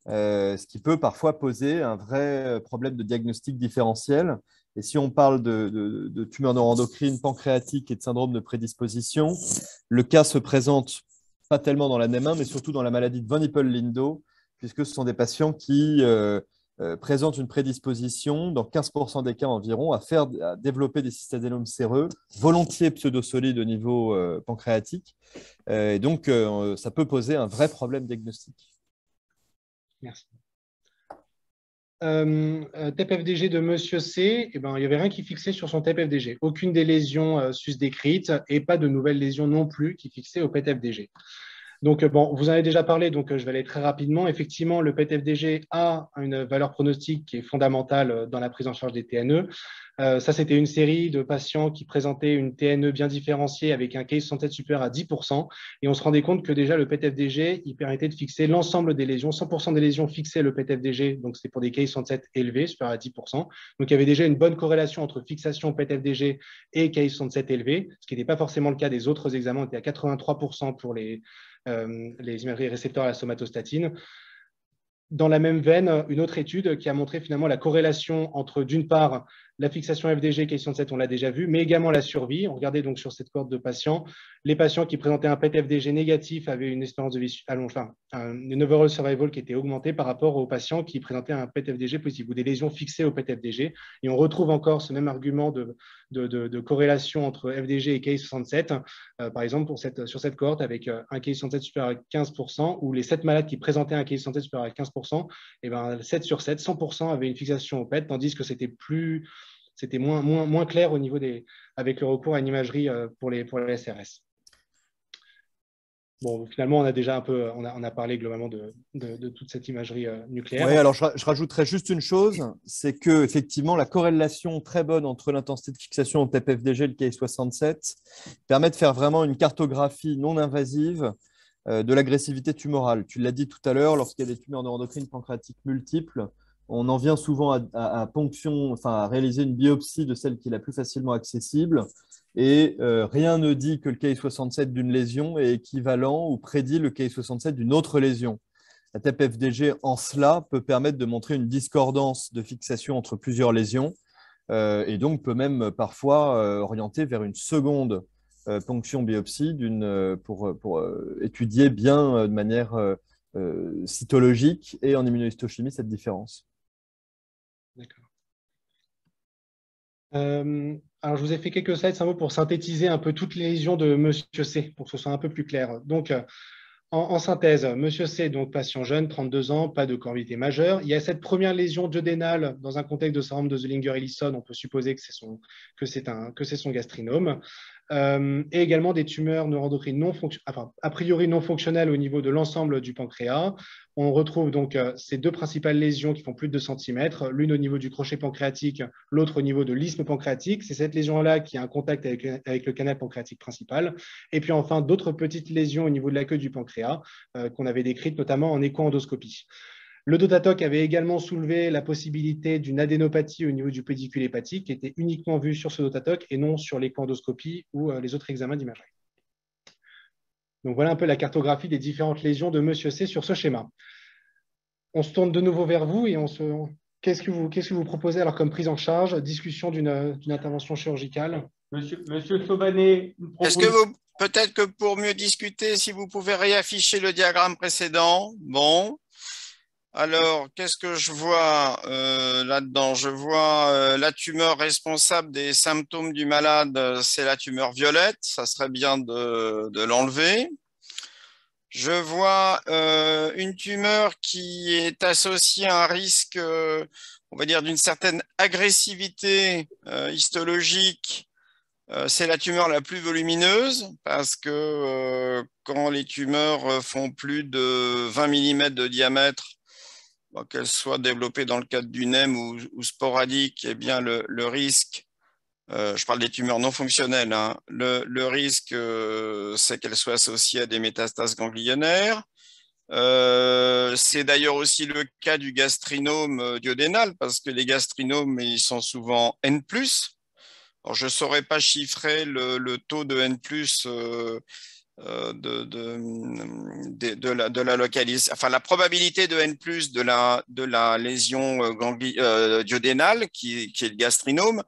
Ce qui peut parfois poser un vrai problème de diagnostic différentiel. Et si on parle de tumeurs neuroendocrines pancréatiques et de syndrome de prédisposition, le cas se présente pas tellement dans la NEM1, mais surtout dans la maladie de von Hippel-Lindau, puisque ce sont des patients qui présentent une prédisposition, dans 15% des cas environ, à développer des cystadénomes séreux, volontiers pseudosolides au niveau pancréatique. Et donc, ça peut poser un vrai problème diagnostique. Merci. TEP-FDG de Monsieur C, il n'y avait rien qui fixait sur son TEP-FDG. Aucune des lésions susdécrites et pas de nouvelles lésions non plus qui fixaient au PET-FDG. Donc, bon, vous en avez déjà parlé, donc je vais aller très rapidement. Effectivement, le PET-FDG a une valeur pronostique qui est fondamentale dans la prise en charge des TNE. Ça, c'était une série de patients qui présentaient une TNE bien différenciée avec un Ki-67 supérieur à 10%. Et on se rendait compte que déjà, le PET-FDG, il permettait de fixer l'ensemble des lésions. 100% des lésions fixaient le PET-FDG, donc c'est pour des Ki-67 élevés, supérieurs à 10%. Donc, il y avait déjà une bonne corrélation entre fixation PET-FDG et Ki-67 élevés, ce qui n'était pas forcément le cas des autres examens. On était à 83% pour les imageries récepteurs à la somatostatine. Dans la même veine, une autre étude qui a montré finalement la corrélation entre, d'une part, la fixation FDG Ki-67, on l'a déjà vu, mais également la survie. On regardait donc sur cette cohorte de patients. Les patients qui présentaient un PET-FDG négatif avaient une espérance de vie allongée, enfin, une overall survival qui était augmentée par rapport aux patients qui présentaient un PET-FDG positif ou des lésions fixées au PET-FDG. Et on retrouve encore ce même argument de corrélation entre FDG et Ki-67, par exemple sur cette cohorte avec un Ki-67 supérieur à 15%, ou les 7 malades qui présentaient un Ki-67 supérieur à 15%, et ben 7 sur 7, 100% avaient une fixation au PET, tandis que c'était moins clair au niveau avec le recours à une imagerie pour les SRS. Bon, finalement, on a déjà on a parlé globalement de toute cette imagerie nucléaire. Oui, alors je rajouterais juste une chose, c'est que effectivement la corrélation très bonne entre l'intensité de fixation au TEP-FDG et le Ki-67 permet de faire vraiment une cartographie non invasive de l'agressivité tumorale. Tu l'as dit tout à l'heure, lorsqu'il y a des tumeurs neuroendocrines pancréatiques multiples, on en vient souvent à réaliser une biopsie de celle qui est la plus facilement accessible. Et rien ne dit que le Ki-67 d'une lésion est équivalent ou prédit le Ki-67 d'une autre lésion. La TEP-FDG, en cela, peut permettre de montrer une discordance de fixation entre plusieurs lésions et donc peut même parfois orienter vers une seconde ponction biopsie pour étudier bien de manière cytologique et en immunohistochimie cette différence. D'accord. Alors, je vous ai fait quelques slides pour synthétiser un peu toutes les lésions de Monsieur C, pour que ce soit un peu plus clair. Donc, en synthèse, Monsieur C, donc patient jeune, 32 ans, pas de comorbidité majeure. Il y a cette première lésion duodénale dans un contexte de syndrome de Zollinger-Ellison. On peut supposer que c'est son gastrinome. Et également des tumeurs neuroendocrines a priori non fonctionnelles au niveau de l'ensemble du pancréas. On retrouve donc ces deux principales lésions qui font plus de 2 cm, l'une au niveau du crochet pancréatique, l'autre au niveau de l'isthme pancréatique. C'est cette lésion-là qui a un contact avec le canal pancréatique principal. Et puis enfin, d'autres petites lésions au niveau de la queue du pancréas qu'on avait décrites notamment en écho-endoscopie. Le Dotatoc avait également soulevé la possibilité d'une adénopathie au niveau du pédicule hépatique qui était uniquement vue sur ce Dotatoc et non sur l'écho-endoscopie ou les autres examens d'imagerie. Donc voilà un peu la cartographie des différentes lésions de Monsieur C sur ce schéma. On se tourne de nouveau vers vous et qu'est-ce que vous proposez alors comme prise en charge, discussion d'une intervention chirurgicale? Monsieur Sauvanet, est-ce que peut-être que pour mieux discuter, si vous pouvez réafficher le diagramme précédent? Bon. Alors, qu'est-ce que je vois là-dedans? Je vois la tumeur responsable des symptômes du malade, c'est la tumeur violette. Ça serait bien de l'enlever. Je vois une tumeur qui est associée à un risque, on va dire, d'une certaine agressivité histologique. C'est la tumeur la plus volumineuse parce que quand les tumeurs font plus de 20 mm de diamètre, qu'elles soient développées dans le cadre du NEM ou sporadiques, eh bien le risque, je parle des tumeurs non fonctionnelles, hein, le risque, c'est qu'elles soient associées à des métastases ganglionnaires. C'est d'ailleurs aussi le cas du gastrinome duodénal, parce que les gastrinomes, ils sont souvent N+. Alors, je ne saurais pas chiffrer le taux de N+, de la localisation, enfin la probabilité de N+, de la lésion duodénale qui est le gastrinome,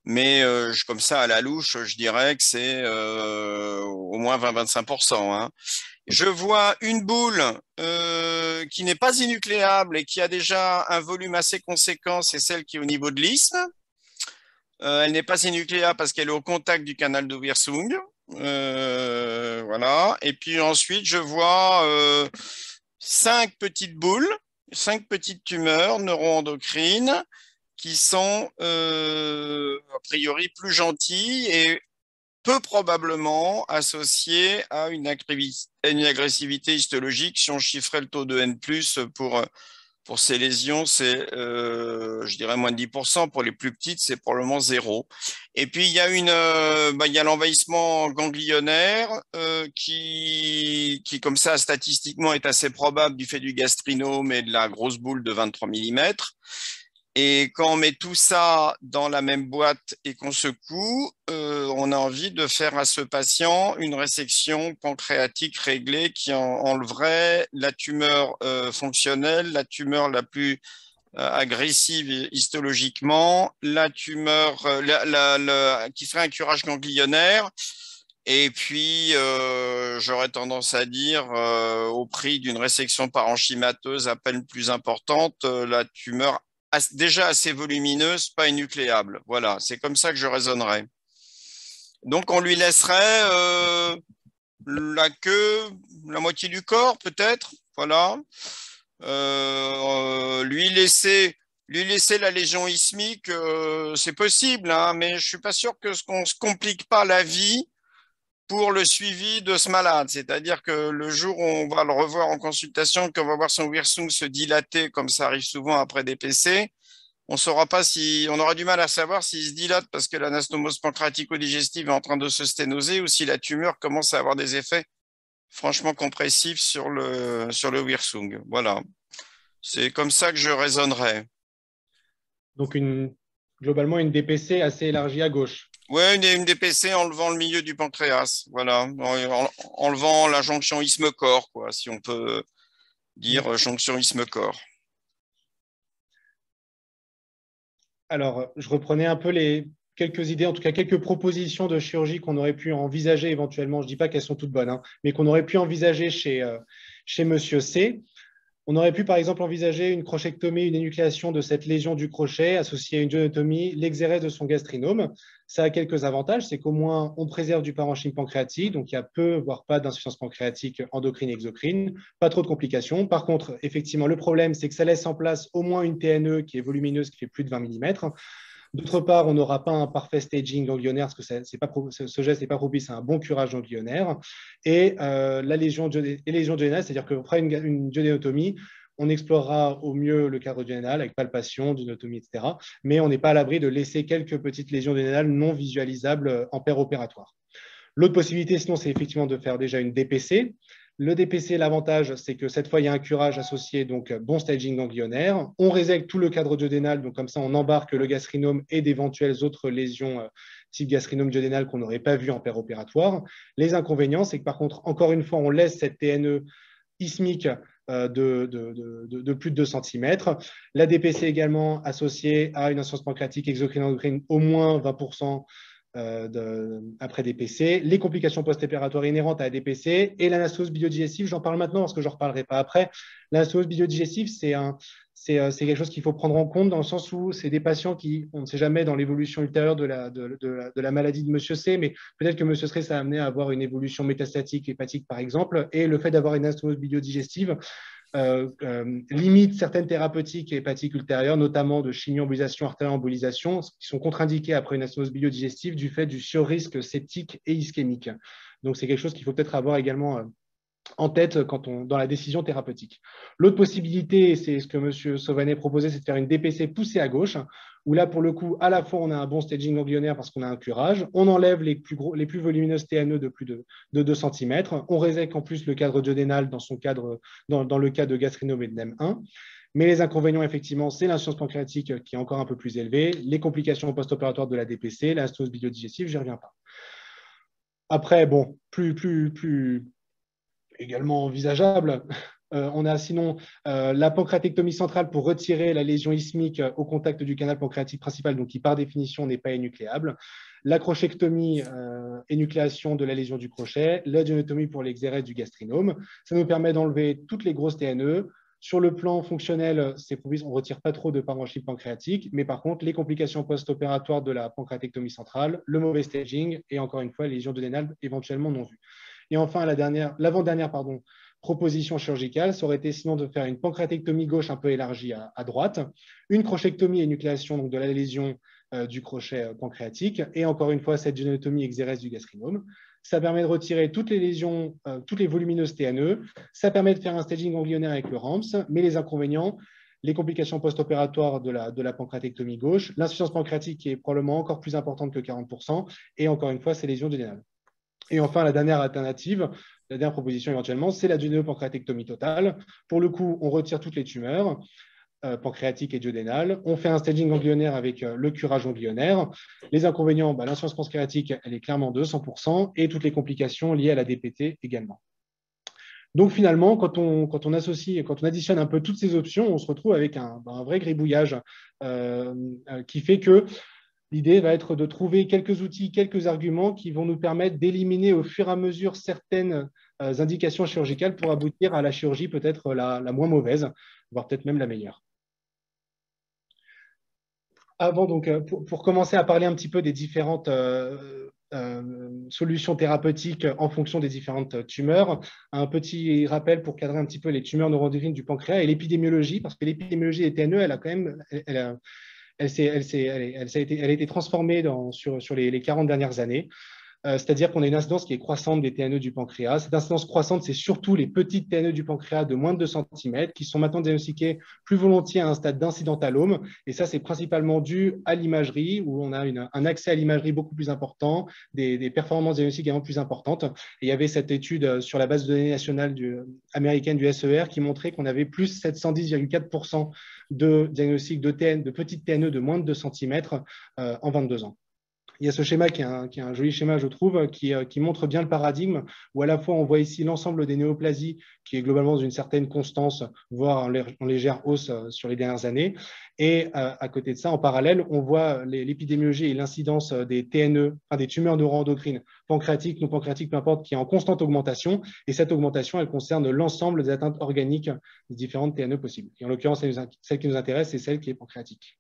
mais comme ça à la louche, je dirais que c'est au moins 20-25%. Hein. Je vois une boule qui n'est pas inucléable et qui a déjà un volume assez conséquent, c'est celle qui est au niveau de l'isthme. Elle n'est pas inucléable parce qu'elle est au contact du canal de Wirsung. Voilà. Et puis ensuite, je vois 5 petites boules, 5 petites tumeurs neuroendocrines qui sont a priori plus gentilles et peu probablement associées à une agressivité histologique. Si on chiffrait le taux de N+, pour ces lésions, c'est, je dirais, moins de 10%. Pour les plus petites, c'est probablement 0. Et puis, il y a il y a l'envahissement ganglionnaire qui, comme ça, statistiquement, est assez probable du fait du gastrinome et de la grosse boule de 23 mm. Et quand on met tout ça dans la même boîte et qu'on secoue, on a envie de faire à ce patient une résection pancréatique réglée qui enlèverait la tumeur fonctionnelle, la tumeur la plus agressive histologiquement, la tumeur qui ferait un curage ganglionnaire. Et puis, j'aurais tendance à dire, au prix d'une résection parenchymateuse à peine plus importante, la tumeur déjà assez volumineuse, pas énucléable. Voilà, c'est comme ça que je raisonnerais. Donc, on lui laisserait la queue, la moitié du corps, peut-être. Voilà. Lui laisser la lésion isthmique, c'est possible, hein, mais je suis pas sûr qu'on se complique pas la vie pour le suivi de ce malade. C'est-à-dire que le jour où on va le revoir en consultation, qu'on va voir son Wirsung se dilater, comme ça arrive souvent après des PC, on aura du mal à savoir s'il se dilate parce que l'anastomose pancréatico-digestive est en train de se sténoser ou si la tumeur commence à avoir des effets franchement compressifs sur le Wirsung. Voilà. C'est comme ça que je raisonnerais. Donc, globalement, une DPC assez élargie à gauche. Oui, une DPC enlevant le milieu du pancréas, voilà, enlevant la jonction isthme-corps, quoi, si on peut dire jonction isthme-corps. Alors, je reprenais un peu quelques idées, en tout cas quelques propositions de chirurgie qu'on aurait pu envisager éventuellement. Je ne dis pas qu'elles sont toutes bonnes, hein, mais qu'on aurait pu envisager chez Monsieur C. On aurait pu, par exemple, envisager une crochectomie, une énucléation de cette lésion du crochet associée à une goniotomie, l'exérèse de son gastrinome. Ça a quelques avantages, c'est qu'au moins, on préserve du parenchyme pancréatique, donc il y a peu, voire pas d'insuffisance pancréatique endocrine et exocrine, pas trop de complications. Par contre, effectivement, le problème, c'est que ça laisse en place au moins une TNE qui est volumineuse, qui fait plus de 20 mm. D'autre part, on n'aura pas un parfait staging ganglionnaire parce que ce geste n'est pas propice à un bon curage ganglionnaire. Et la lésion duodénale, c'est-à-dire qu'on fera une duodénotomie, on explorera au mieux le cadre duodénal avec palpation, duodénotomie, etc. Mais on n'est pas à l'abri de laisser quelques petites lésions duodénales non visualisables en péropératoire. L'autre possibilité, sinon, c'est effectivement de faire déjà une DPC. Le DPC, l'avantage, c'est que cette fois, il y a un curage associé, donc bon staging ganglionnaire. On résègle tout le cadre duodénal, donc comme ça, on embarque le gastrinome et d'éventuelles autres lésions type gastrinome duodénal qu'on n'aurait pas vu en péropératoire. Les inconvénients, c'est que par contre, encore une fois, on laisse cette TNE isthmique de plus de 2 cm. La DPC également associée à une insuffisance pancréatique exocrine endocrine au moins 20% après DPC, les complications post-opératoires inhérentes à la DPC et l'anastase biliodigestive. J'en parle maintenant parce que je n'en reparlerai pas après. L'anastase biliodigestive, c'est quelque chose qu'il faut prendre en compte dans le sens où c'est des patients qui, on ne sait jamais dans l'évolution ultérieure de la maladie de Monsieur C, mais peut-être que Monsieur C, ça a amené à avoir une évolution métastatique, hépatique par exemple, et le fait d'avoir une anastase biliodigestive limite certaines thérapeutiques et hépatiques ultérieures, notamment de chimioembolisation, artérioembolisation, qui sont contre-indiquées après une acidose biliodigestive du fait du surrisque septique et ischémique. Donc, c'est quelque chose qu'il faut peut-être avoir également en tête dans la décision thérapeutique. L'autre possibilité, c'est ce que M. Sauvanet proposait, c'est de faire une DPC poussée à gauche, où là, pour le coup, à la fois, on a un bon staging ganglionnaire parce qu'on a un curage, on enlève les plus volumineuses TNE de plus de 2 cm, on résèque en plus le cadre duodénal dans le cas de gastrinome et de NEM1. Mais les inconvénients, effectivement, c'est l'insuffisance pancréatique qui est encore un peu plus élevée, les complications post-opératoires de la DPC, l'anastase biliodigestive, je n'y reviens pas. Après, bon, plus également envisageable. On a sinon la pancréatectomie centrale pour retirer la lésion isthmique au contact du canal pancréatique principal, donc qui par définition n'est pas énucléable. La crochectomie, énucléation de la lésion du crochet, la duodénotomie pour l'exérèse du gastrinome. Ça nous permet d'enlever toutes les grosses TNE. Sur le plan fonctionnel, on ne retire pas trop de parenchyme pancréatique, mais par contre, les complications post-opératoires de la pancréatectomie centrale, le mauvais staging et encore une fois, les lésions duodénales éventuellement non vues. Et enfin, l'avant-dernière proposition chirurgicale, ça aurait été sinon de faire une pancréatectomie gauche un peu élargie à droite, une crochectomie et énucléation donc de la lésion du crochet pancréatique, et encore une fois, cette duodénotomie exérèse du gastrinome. Ça permet de retirer toutes les lésions, toutes les volumineuses TNE. Ça permet de faire un staging ganglionnaire avec le RAMPS, mais les inconvénients, les complications post-opératoires de la pancréatectomie gauche, l'insuffisance pancréatique qui est probablement encore plus importante que 40%, et encore une fois, ces lésions duodénales. Et enfin, la dernière alternative, la dernière proposition éventuellement, c'est la duodénopancréatectomie totale. Pour le coup, on retire toutes les tumeurs pancréatiques et duodénales. On fait un staging ganglionnaire avec le curage ganglionnaire. Les inconvénients, l'insuffisance pancréatique, elle est clairement de 100%, et toutes les complications liées à la DPT également. Donc finalement, quand on additionne un peu toutes ces options, on se retrouve avec un vrai gribouillage qui fait que l'idée va être de trouver quelques outils, quelques arguments qui vont nous permettre d'éliminer au fur et à mesure certaines indications chirurgicales pour aboutir à la chirurgie peut-être la moins mauvaise, voire peut-être même la meilleure. Avant, donc, pour commencer à parler un petit peu des différentes solutions thérapeutiques en fonction des différentes tumeurs, un petit rappel pour cadrer un petit peu les tumeurs neuroendocrines du pancréas et l'épidémiologie, parce que l'épidémiologie des TNE, elle a quand même... Elle a été transformée sur les 40 dernières années. C'est-à-dire qu'on a une incidence qui est croissante des TNE du pancréas. Cette incidence croissante, c'est surtout les petites TNE du pancréas de moins de 2 cm qui sont maintenant diagnostiquées plus volontiers à un stade d'incidentalome. Et ça, c'est principalement dû à l'imagerie, où on a un accès à l'imagerie beaucoup plus important, des performances diagnostiques également plus importantes. Et il y avait cette étude sur la base de données nationale américaine du SER qui montrait qu'on avait plus 710,4% de diagnostics de petites TNE de moins de 2 cm en 22 ans. il y a ce schéma qui est un joli schéma, je trouve, qui montre bien le paradigme, où à la fois on voit ici l'ensemble des néoplasies, qui est globalement dans une certaine constance, voire en légère hausse sur les dernières années. Et à côté de ça, en parallèle, on voit l'épidémiologie et l'incidence des TNE, enfin des tumeurs neuroendocrines, pancréatiques, non pancréatiques, peu importe, qui est en constante augmentation. Et cette augmentation, elle concerne l'ensemble des atteintes organiques des différentes TNE possibles. Et en l'occurrence, celle qui nous intéresse, c'est celle qui est pancréatique.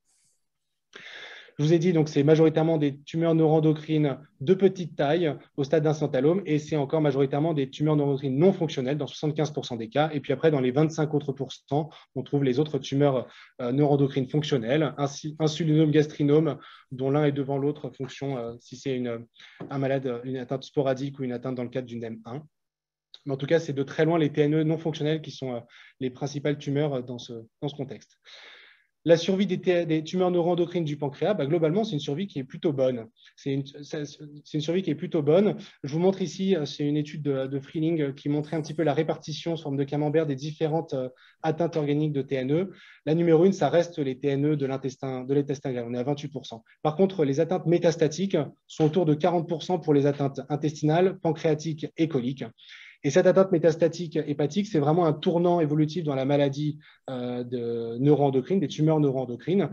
Je vous ai dit, donc c'est majoritairement des tumeurs neuroendocrines de petite taille au stade d'un centallome, et c'est encore majoritairement des tumeurs neuroendocrines non fonctionnelles dans 75% des cas. Et puis après, dans les 25 autres pourcents, on trouve les autres tumeurs neuroendocrines fonctionnelles, insulinome, gastrinome, dont l'un est devant l'autre, fonction si c'est un malade, une atteinte sporadique ou une atteinte dans le cadre d'une M1. Mais en tout cas, c'est de très loin les TNE non fonctionnelles qui sont les principales tumeurs dans ce contexte. La survie des tumeurs neuroendocrines du pancréas, globalement, c'est une survie qui est plutôt bonne. C'est une survie qui est plutôt bonne. Je vous montre ici, c'est une étude de Freeling qui montrait un petit peu la répartition sous forme de camembert des différentes atteintes organiques de TNE. La numéro 1, ça reste les TNE de l'intestin grêle, on est à 28%. Par contre, les atteintes métastatiques sont autour de 40% pour les atteintes intestinales, pancréatiques et coliques. Et cette atteinte métastatique hépatique, c'est vraiment un tournant évolutif dans la maladie de neuroendocrine, des tumeurs neuroendocrines,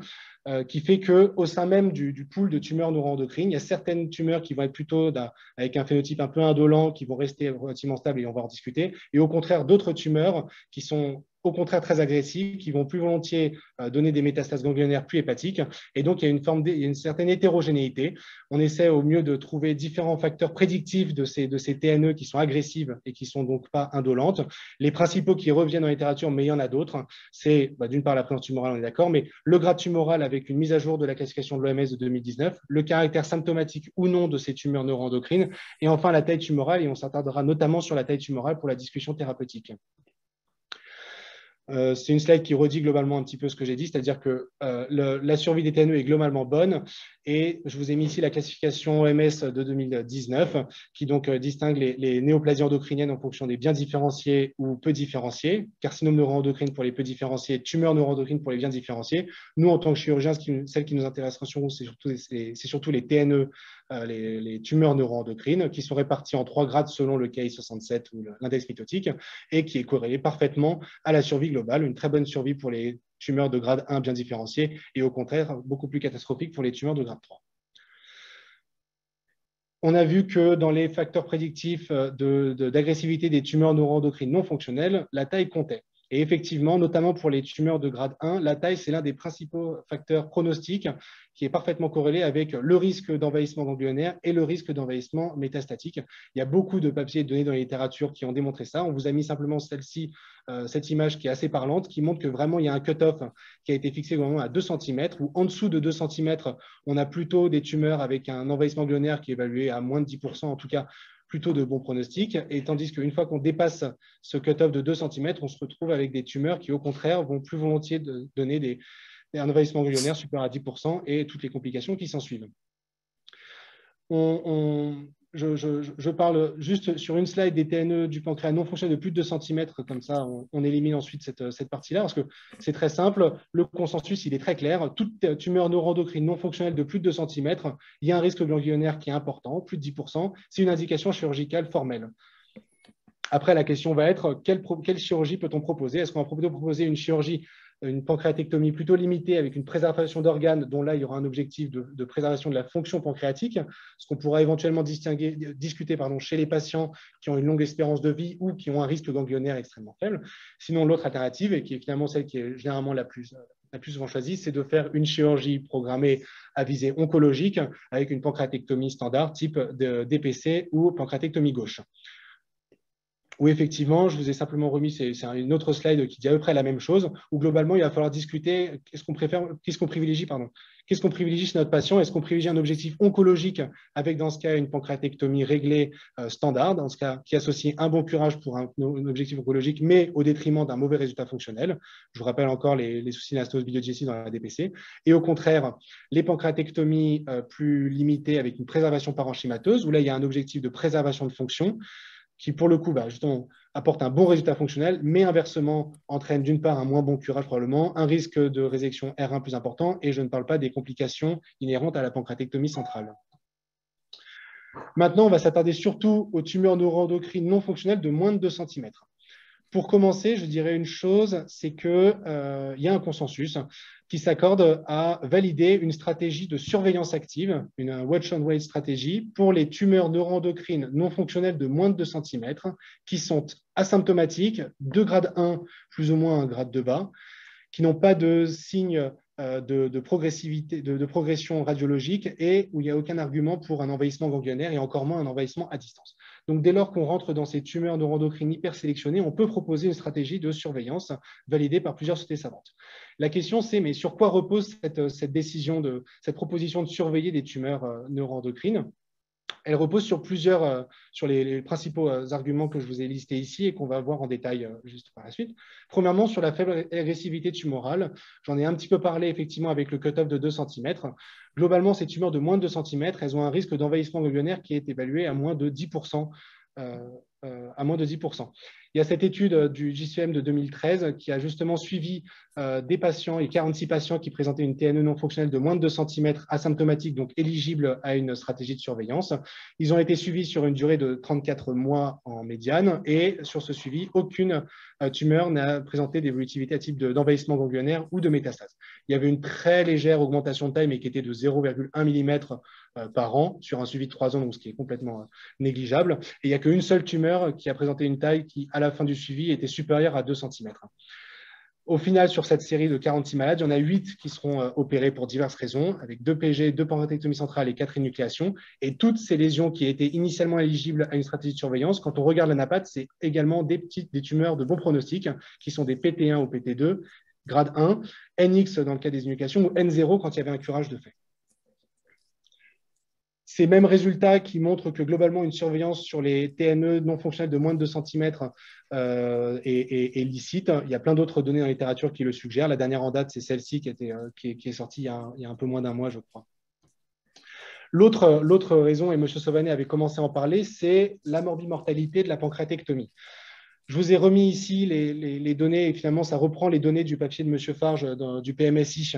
qui fait qu'au sein même du pool de tumeurs neuroendocrines, il y a certaines tumeurs qui vont être plutôt avec un phénotype un peu indolent, qui vont rester relativement stables, et on va en discuter, et au contraire d'autres tumeurs qui sont au contraire très agressives, qui vont plus volontiers donner des métastases ganglionnaires plus hépatiques. Et donc, il y a une certaine hétérogénéité. On essaie au mieux de trouver différents facteurs prédictifs de ces TNE qui sont agressives et qui ne sont donc pas indolentes. Les principaux qui reviennent en littérature, mais il y en a d'autres, c'est d'une part la présence tumorale, on est d'accord, mais le grade tumoral avec une mise à jour de la classification de l'OMS de 2019, le caractère symptomatique ou non de ces tumeurs neuroendocrines, et enfin la taille tumorale, et on s'attardera notamment sur la taille tumorale pour la discussion thérapeutique. C'est une slide qui redit globalement un petit peu ce que j'ai dit, c'est-à-dire que la survie des TNE est globalement bonne, et je vous ai mis ici la classification OMS de 2019 qui donc distingue les néoplasies endocriniennes en fonction des bien différenciés ou peu différenciés, carcinome neuroendocrine pour les peu différenciés, tumeurs neuroendocrines pour les bien différenciés. Nous, en tant que chirurgiens, celle qui nous intéressera c'est surtout les TNE, les tumeurs neuroendocrines, qui sont réparties en 3 grades selon le Ki-67 ou l'index mitotique, et qui est corrélé parfaitement à la survie globale, une très bonne survie pour les tumeurs de grade 1 bien différenciées, et au contraire, beaucoup plus catastrophique pour les tumeurs de grade 3. On a vu que dans les facteurs prédictifs d'agressivité des tumeurs neuroendocrines non fonctionnelles, la taille comptait. Et effectivement, notamment pour les tumeurs de grade 1, la taille, c'est l'un des principaux facteurs pronostiques qui est parfaitement corrélé avec le risque d'envahissement ganglionnaire et le risque d'envahissement métastatique. Il y a beaucoup de papiers et de données dans la littérature qui ont démontré ça. On vous a mis simplement cette image qui est assez parlante, qui montre que vraiment il y a un cut-off qui a été fixé au moment à 2 cm, où en dessous de 2 cm, on a plutôt des tumeurs avec un envahissement ganglionnaire qui est évalué à moins de 10%, en tout cas plutôt de bons pronostics, et tandis qu'une fois qu'on dépasse ce cut-off de 2 cm, on se retrouve avec des tumeurs qui, au contraire, vont plus volontiers donner un envahissement ganglionnaire supérieur à 10% et toutes les complications qui s'en suivent. Je parle juste sur une slide des TNE du pancréas non fonctionnels de plus de 2 cm, comme ça on élimine ensuite cette partie-là, parce que c'est très simple, le consensus il est très clair, toute tumeur neuroendocrine non fonctionnelle de plus de 2 cm, il y a un risque ganglionnaire qui est important, plus de 10%, c'est une indication chirurgicale formelle. Après, la question va être, quelle chirurgie peut-on proposer? Est-ce qu'on va plutôt proposer une chirurgie, une pancréatectomie plutôt limitée avec une préservation d'organes, dont là, il y aura un objectif de préservation de la fonction pancréatique, ce qu'on pourra éventuellement discuter chez les patients qui ont une longue espérance de vie ou qui ont un risque ganglionnaire extrêmement faible. Sinon, l'autre alternative, et qui est finalement celle qui est généralement la plus souvent choisie, c'est de faire une chirurgie programmée à visée oncologique avec une pancréatectomie standard type DPC ou pancréatectomie gauche. Où effectivement, je vous ai simplement remis, c'est une autre slide qui dit à peu près la même chose, où globalement, il va falloir discuter qu'est-ce qu'on privilégie chez notre patient. Est-ce qu'on privilégie un objectif oncologique avec, dans ce cas, une pancréatectomie réglée standard, dans ce cas, qui associe un bon curage pour un objectif oncologique, mais au détriment d'un mauvais résultat fonctionnel. Je vous rappelle encore les soucis d'anastase biliodicée dans la DPC. Et au contraire, les pancréatectomies plus limitées avec une préservation parenchymateuse, où là, il y a un objectif de préservation de fonction, qui, pour le coup, justement, apporte un bon résultat fonctionnel, mais inversement entraîne d'une part un moins bon curage probablement, un risque de résection R1 plus important, et je ne parle pas des complications inhérentes à la pancréatectomie centrale. Maintenant, on va s'attarder surtout aux tumeurs neuroendocrines non fonctionnelles de moins de 2 cm. Pour commencer, je dirais une chose, c'est qu'il y a un consensus qui s'accorde à valider une stratégie de surveillance active, une watch and wait stratégie, pour les tumeurs neuroendocrines non fonctionnelles de moins de 2 cm, qui sont asymptomatiques, de grade 1 plus ou moins un grade de bas, qui n'ont pas de signe de progressivité, de progression radiologique et où il n'y a aucun argument pour un envahissement ganglionnaire et encore moins un envahissement à distance. Donc, dès lors qu'on rentre dans ces tumeurs neuroendocrines hyper sélectionnées, on peut proposer une stratégie de surveillance validée par plusieurs sociétés savantes. La question, c'est mais sur quoi repose cette décision, cette proposition de surveiller des tumeurs neuroendocrines? Elle repose sur sur les principaux arguments que je vous ai listés ici et qu'on va voir en détail juste par la suite. Premièrement, sur la faible agressivité tumorale, j'en ai un petit peu parlé effectivement avec le cut-off de 2 cm. Globalement, ces tumeurs de moins de 2 cm, elles ont un risque d'envahissement ganglionnaire qui est évalué à moins de 10%. Il y a cette étude du JCM de 2013 qui a justement suivi des patients et 46 patients qui présentaient une TNE non fonctionnelle de moins de 2 cm asymptomatique, donc éligible à une stratégie de surveillance. Ils ont été suivis sur une durée de 34 mois en médiane et sur ce suivi, aucune tumeur n'a présenté d'évolutivité à type d'envahissement ganglionnaire ou de métastase. Il y avait une très légère augmentation de taille, mais qui était de 0,1 mm par an sur un suivi de 3 ans, donc ce qui est complètement négligeable. Et il n'y a qu'une seule tumeur qui a présenté une taille qui, à la fin du suivi, était supérieure à 2 cm. Au final, sur cette série de 46 malades, il y en a 8 qui seront opérés pour diverses raisons, avec 2 PG, 2 pancréatectomies centrales et 4 énucléations. Et toutes ces lésions qui étaient initialement éligibles à une stratégie de surveillance, quand on regarde l'anapathe, c'est également des tumeurs de bon pronostic, qui sont des PT1 ou PT2, grade 1, NX dans le cas des énucléations, ou N0 quand il y avait un curage de fait. Ces mêmes résultats qui montrent que globalement, une surveillance sur les TNE non fonctionnelles de moins de 2 cm est licite. Il y a plein d'autres données dans la littérature qui le suggèrent. La dernière en date, c'est celle-ci qui est sortie il y a un peu moins d'un mois, je crois. L'autre raison, et M. Sauvanet avait commencé à en parler, c'est la morbimortalité de la pancréatectomie. Je vous ai remis ici les données, et finalement, ça reprend les données du papier de M. Farge du PMSI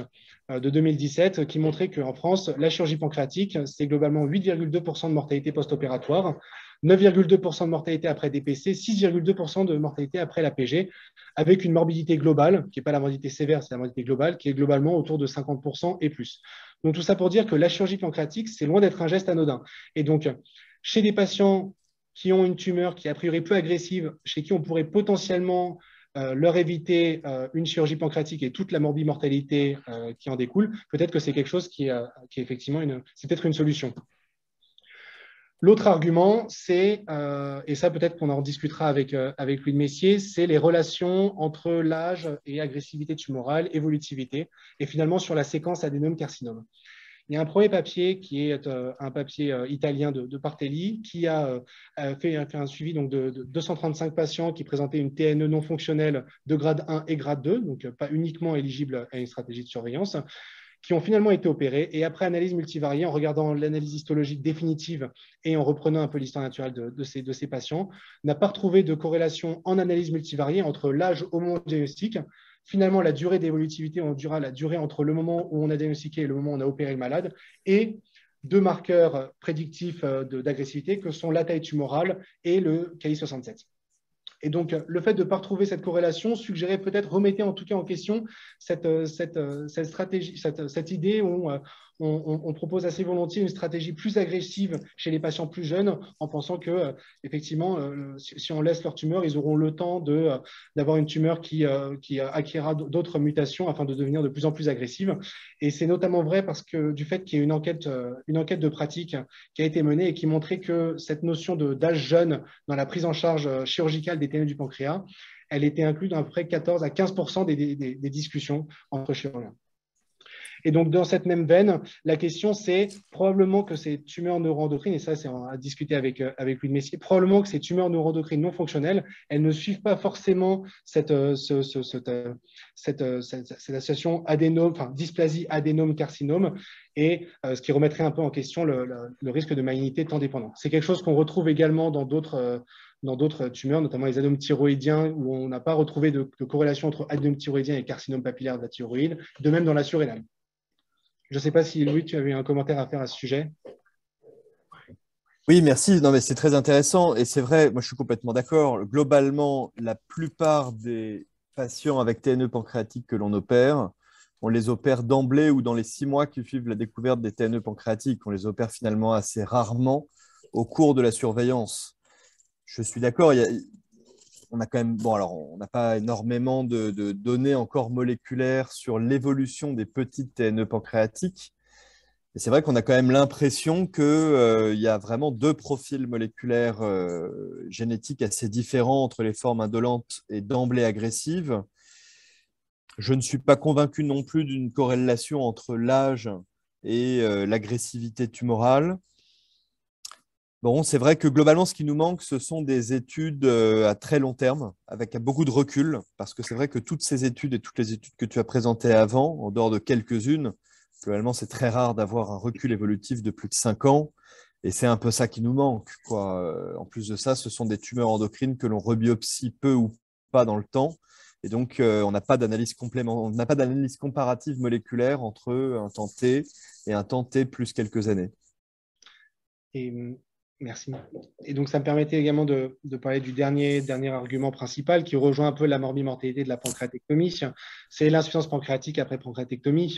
de 2017, qui montrait qu'en France, la chirurgie pancréatique, c'est globalement 8,2% de mortalité post-opératoire, 9,2% de mortalité après DPC, 6,2% de mortalité après l'APG, avec une morbidité globale, qui n'est pas la morbidité sévère, c'est la morbidité globale, qui est globalement autour de 50% et plus. Donc, tout ça pour dire que la chirurgie pancréatique, c'est loin d'être un geste anodin. Et donc, chez des patients qui ont une tumeur qui est a priori peu agressive, chez qui on pourrait potentiellement leur éviter une chirurgie pancréatique et toute la morbimortalité qui en découle, peut-être que c'est quelque chose qui est effectivement c'est peut-être une solution. L'autre argument, c'est, et ça peut-être qu'on en discutera avec Louis de Messier, c'est les relations entre l'âge et agressivité tumorale, évolutivité, et finalement sur la séquence adénome-carcinome. Il y a un premier papier qui est un papier italien de Partelli qui a fait un suivi donc, de 235 patients qui présentaient une TNE non fonctionnelle de grade 1 et grade 2, donc pas uniquement éligible à une stratégie de surveillance, qui ont finalement été opérés. Et après analyse multivariée, en regardant l'analyse histologique définitive et en reprenant un peu l'histoire naturelle de ces patients, n'a pas retrouvé de corrélation en analyse multivariée entre l'âge au moment du diagnostic. Finalement, la durée d'évolutivité, on dira la durée entre le moment où on a diagnostiqué et le moment où on a opéré le malade, et 2 marqueurs prédictifs d'agressivité que sont la taille tumorale et le Ki-67. Et donc, le fait de ne pas retrouver cette corrélation suggérait peut-être, remettait en tout cas en question cette stratégie, cette idée où on propose assez volontiers une stratégie plus agressive chez les patients plus jeunes en pensant que, effectivement, si on laisse leur tumeur, ils auront le temps d'avoir une tumeur qui acquérera d'autres mutations afin de devenir de plus en plus agressive. Et c'est notamment vrai parce que du fait qu'il y a une enquête de pratique qui a été menée et qui montrait que cette notion d'âge jeune dans la prise en charge chirurgicale des TNE du pancréas, elle était inclue dans à peu près 14 à 15% des discussions entre chirurgiens. Et donc, dans cette même veine, la question, c'est probablement que ces tumeurs neuroendocrines, et ça, c'est à discuter avec Louis de Messier, probablement que ces tumeurs neuroendocrines non fonctionnelles, elles ne suivent pas forcément cette association dysplasie adénome-carcinome, et ce qui remettrait un peu en question le risque de malignité temps dépendant. C'est quelque chose qu'on retrouve également dans d'autres tumeurs, notamment les adénomes thyroïdiens, où on n'a pas retrouvé de corrélation entre adénome thyroïdien et carcinome papillaire de la thyroïde, de même dans la surrénale. Je ne sais pas si, Louis, tu avais un commentaire à faire à ce sujet. Oui, merci. Non, mais c'est très intéressant. Et c'est vrai, moi je suis complètement d'accord. Globalement, la plupart des patients avec TNE pancréatique que l'on opère, on les opère d'emblée ou dans les 6 mois qui suivent la découverte des TNE pancréatiques. On les opère finalement assez rarement au cours de la surveillance. Je suis d'accord. On a quand même, bon, alors on n'a pas énormément de données encore moléculaires sur l'évolution des petites TNE pancréatiques. Et c'est vrai qu'on a quand même l'impression qu'il y a vraiment deux profils moléculaires génétiques assez différents entre les formes indolentes et d'emblée agressives. Je ne suis pas convaincu non plus d'une corrélation entre l'âge et l'agressivité tumorale. Bon, c'est vrai que globalement, ce qui nous manque, ce sont des études à très long terme, avec beaucoup de recul, parce que c'est vrai que toutes ces études et toutes les études que tu as présentées avant, en dehors de quelques-unes, globalement, c'est très rare d'avoir un recul évolutif de plus de 5 ans, et c'est un peu ça qui nous manque, quoi. En plus de ça, ce sont des tumeurs endocrines que l'on rebiopsie peu ou pas dans le temps, et donc on n'a pas d'analyse on n'a pas d'analyse comparative moléculaire entre un temps T et un temps T plus quelques années. Et, merci. Et donc, ça me permettait également de parler du dernier argument principal qui rejoint un peu la morbimortalité de la pancréatectomie. C'est l'insuffisance pancréatique après pancréatectomie.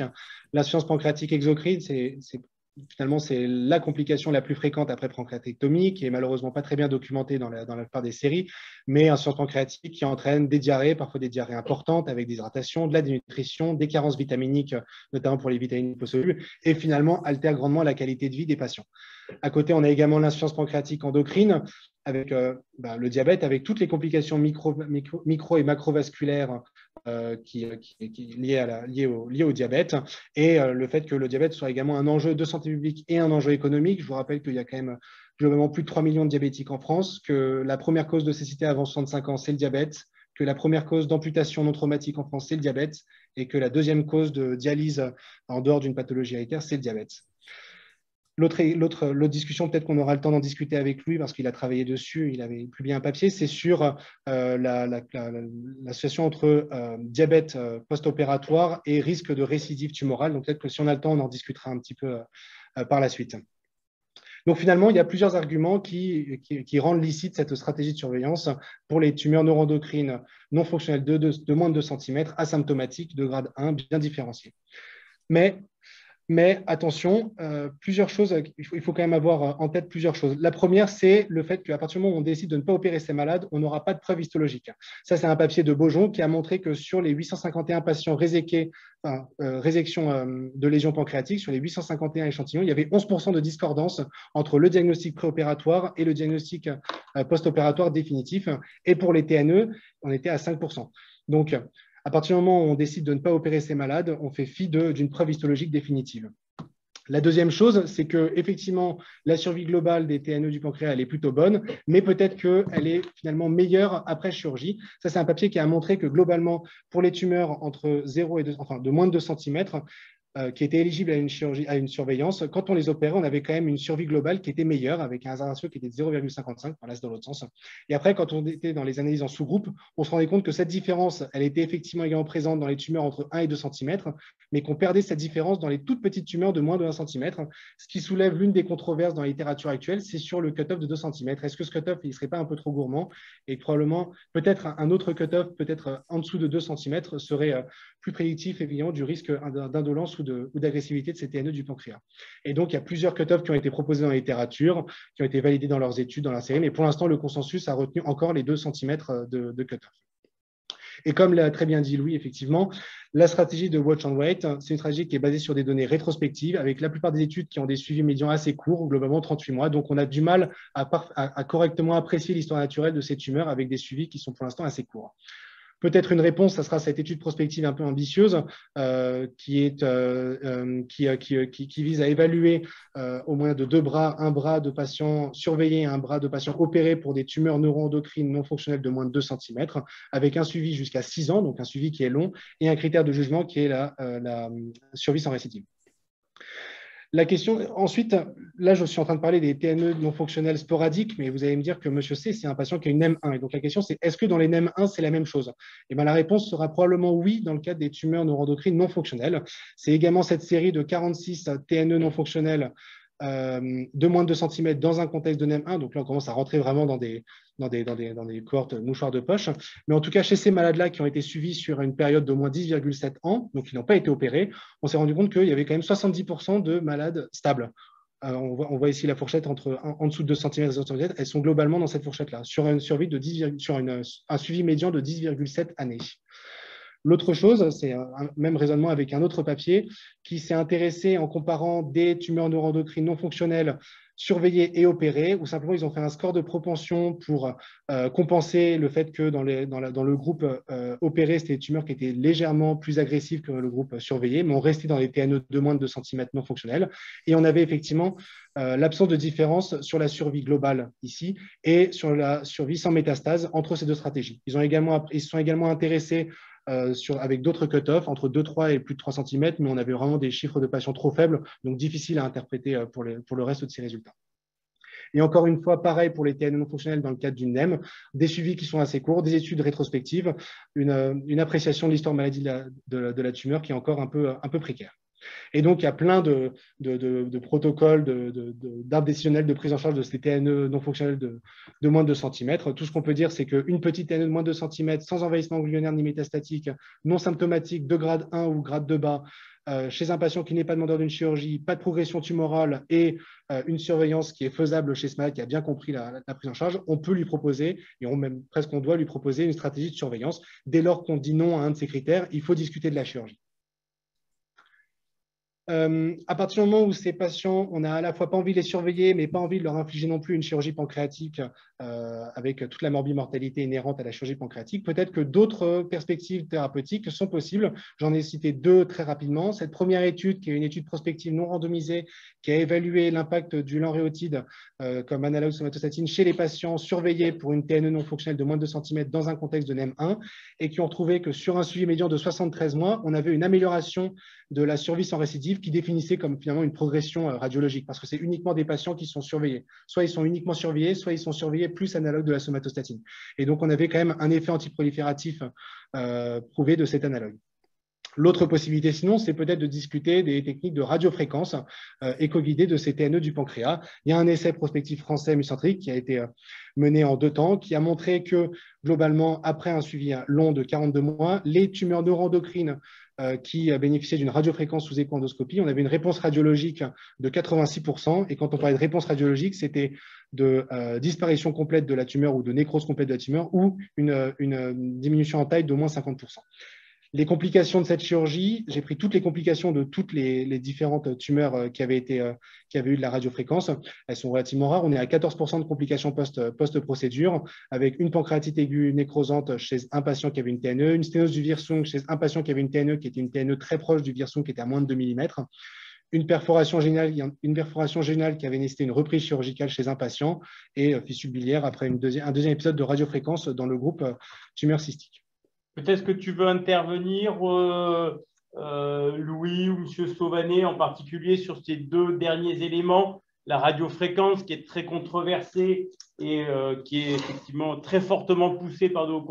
L'insuffisance pancréatique exocrine, finalement, c'est la complication la plus fréquente après pancréatectomie, qui est malheureusement pas très bien documentée dans la plupart des séries, mais insuffisance pancréatique qui entraîne des diarrhées, parfois des diarrhées importantes avec des hydratations, de la dénutrition, des carences vitaminiques, notamment pour les vitamines liposolubles, et finalement altère grandement la qualité de vie des patients. À côté, on a également l'insuffisance pancréatique endocrine avec le diabète, avec toutes les complications micro et macrovasculaires liées au diabète, et le fait que le diabète soit également un enjeu de santé publique et un enjeu économique. Je vous rappelle qu'il y a quand même globalement plus de 3 millions de diabétiques en France, que la première cause de cécité avant 65 ans, c'est le diabète, que la première cause d'amputation non traumatique en France, c'est le diabète, et que la deuxième cause de dialyse en dehors d'une pathologie héréditaire, c'est le diabète. L'autre discussion, peut-être qu'on aura le temps d'en discuter avec lui parce qu'il a travaillé dessus, il avait publié un papier, c'est sur l'association entre diabète post-opératoire et risque de récidive tumorale. Donc peut-être que si on a le temps, on en discutera un petit peu par la suite. Donc finalement, il y a plusieurs arguments qui rendent licite cette stratégie de surveillance pour les tumeurs neuroendocrines non fonctionnelles de moins de 2 cm, asymptomatiques, de grade 1, bien différenciées. Mais attention, plusieurs choses, il faut quand même avoir en tête plusieurs choses. La première, c'est le fait qu'à partir du moment où on décide de ne pas opérer ces malades, on n'aura pas de preuve histologique. Ça, c'est un papier de Beaujon qui a montré que sur les 851 patients réséqués, résection de lésions pancréatiques, sur les 851 échantillons, il y avait 11% de discordance entre le diagnostic préopératoire et le diagnostic post-opératoire définitif. Et pour les TNE, on était à 5%. Donc, à partir du moment où on décide de ne pas opérer ces malades, on fait fi d'une preuve histologique définitive. La deuxième chose, c'est qu'effectivement, la survie globale des TNE du pancréas, elle est plutôt bonne, mais peut-être qu'elle est finalement meilleure après chirurgie. Ça, c'est un papier qui a montré que globalement, pour les tumeurs entre 0 et 2, enfin de moins de 2 cm, qui étaient éligibles à une chirurgie, à une surveillance, quand on les opérait, on avait quand même une survie globale qui était meilleure, avec un hasard ratio qui était de 0,55, là c'est dans l'autre sens. Et après, quand on était dans les analyses en sous-groupe, on se rendait compte que cette différence, elle était effectivement également présente dans les tumeurs entre 1 et 2 cm, mais qu'on perdait cette différence dans les toutes petites tumeurs de moins de 1 cm, ce qui soulève l'une des controverses dans la littérature actuelle, c'est sur le cut-off de 2 cm. Est-ce que ce cut-off, il ne serait pas un peu trop gourmand? Et probablement, peut-être un autre cut-off, peut-être en dessous de 2 cm, serait plus prédictif évidemment du risque d'indolence ou d'agressivité de ces TNE du pancréas. Et donc, il y a plusieurs cut-offs qui ont été proposés dans la littérature, qui ont été validés dans leurs études, dans la série, mais pour l'instant, le consensus a retenu encore les 2 cm de cut-off. Et comme l'a très bien dit Louis, effectivement, la stratégie de Watch and Wait, c'est une stratégie qui est basée sur des données rétrospectives, avec la plupart des études qui ont des suivis médians assez courts, globalement 38 mois. Donc, on a du mal à correctement apprécier l'histoire naturelle de ces tumeurs avec des suivis qui sont pour l'instant assez courts. Peut-être une réponse, ça sera cette étude prospective un peu ambitieuse qui vise à évaluer au moins de 2 bras, un bras de patients surveillés et un bras de patients opérés pour des tumeurs neuroendocrines non fonctionnelles de moins de 2 cm, avec un suivi jusqu'à 6 ans, donc un suivi qui est long, et un critère de jugement qui est la survie sans récidive. La question, ensuite, là, je suis en train de parler des TNE non fonctionnels sporadiques, mais vous allez me dire que monsieur C, c'est un patient qui a une NEM1. Et donc, la question, c'est est-ce que dans les NEM1, c'est la même chose? Et bien, la réponse sera probablement oui dans le cadre des tumeurs neuroendocrines non fonctionnelles. C'est également cette série de 46 TNE non fonctionnels de moins de 2 cm dans un contexte de NEM1. Donc là, on commence à rentrer vraiment dans des cohortes mouchoirs de poche. Mais en tout cas, chez ces malades-là qui ont été suivis sur une période d'au moins 10,7 ans, donc qui n'ont pas été opérés, on s'est rendu compte qu'il y avait quand même 70% de malades stables. On voit ici la fourchette en dessous de 2 cm et 2 cm. Elles sont globalement dans cette fourchette-là, sur un suivi médian de 10,7 années. L'autre chose, c'est un même raisonnement avec un autre papier qui s'est intéressé en comparant des tumeurs neuroendocrines non fonctionnelles surveillées et opérées, où simplement ils ont fait un score de propension pour compenser le fait que dans le groupe opéré, c'était des tumeurs qui étaient légèrement plus agressives que le groupe surveillé, mais on restait dans les TNE de moins de 2 cm non fonctionnels. Et on avait effectivement l'absence de différence sur la survie globale ici et sur la survie sans métastase entre ces deux stratégies. Ils se sont également intéressés avec d'autres cut-offs, entre 2,3 et plus de 3 cm, mais on avait vraiment des chiffres de patients trop faibles, donc difficiles à interpréter pour le reste de ces résultats. Et encore une fois, pareil pour les TNE non fonctionnels dans le cadre d'une NEM, des suivis qui sont assez courts, des études rétrospectives, une appréciation de l'histoire maladie de la tumeur qui est encore un peu précaire. Et donc, il y a plein de protocoles, d'arbres décisionnels de prise en charge de ces TNE non fonctionnels de moins de 2 cm. Tout ce qu'on peut dire, c'est qu'une petite TNE de moins de 2 cm, sans envahissement ganglionnaire ni métastatique, non symptomatique, de grade 1 ou grade 2 bas, chez un patient qui n'est pas demandeur d'une chirurgie, pas de progression tumorale et une surveillance qui est faisable chez ce malade qui a bien compris la prise en charge, on peut lui proposer, et on doit lui proposer une stratégie de surveillance. Dès lors qu'on dit non à un de ces critères, il faut discuter de la chirurgie. À partir du moment où ces patients, on n'a à la fois pas envie de les surveiller, mais pas envie de leur infliger non plus une chirurgie pancréatique avec toute la morbimortalité inhérente à la chirurgie pancréatique, peut-être que d'autres perspectives thérapeutiques sont possibles. J'en ai cité deux très rapidement. Cette première étude, qui est une étude prospective non randomisée, qui a évalué l'impact du lanréotide comme analogue somatostatine chez les patients surveillés pour une TNE non fonctionnelle de moins de 2 cm dans un contexte de NEM1, et qui ont trouvé que sur un suivi médian de 73 mois, on avait une amélioration de la survie sans récidive qui définissait comme finalement une progression radiologique, parce que c'est uniquement des patients qui sont surveillés. Soit ils sont uniquement surveillés, soit ils sont surveillés plus analogue de la somatostatine. Et donc, on avait quand même un effet antiprolifératif prouvé de cet analogue. L'autre possibilité, sinon, c'est peut-être de discuter des techniques de radiofréquence éco-guidée de ces TNE du pancréas. Il y a un essai prospectif français mucentrique qui a été mené en 2 temps, qui a montré que, globalement, après un suivi long de 42 mois, les tumeurs neuroendocrines qui bénéficiaient d'une radiofréquence sous écho-endoscopie, on avait une réponse radiologique de 86%. Et quand on parlait de réponse radiologique, c'était de disparition complète de la tumeur ou de nécrose complète de la tumeur ou une diminution en taille d'au moins 50%. Les complications de cette chirurgie, j'ai pris toutes les complications de toutes les différentes tumeurs qui avaient eu de la radiofréquence. Elles sont relativement rares. On est à 14% de complications post-procédure, avec une pancréatite aiguë nécrosante chez un patient qui avait une TNE, une sténose du virsung chez un patient qui avait une TNE qui était une TNE très proche du virsung qui était à moins de 2 mm, une perforation géniale qui avait nécessité une reprise chirurgicale chez un patient et fissure biliaire après un deuxième épisode de radiofréquence dans le groupe tumeur cystique. Peut-être que tu veux intervenir, Louis ou M. Sauvanet, en particulier sur ces 2 derniers éléments, la radiofréquence qui est très controversée et qui est effectivement très fortement poussée par nos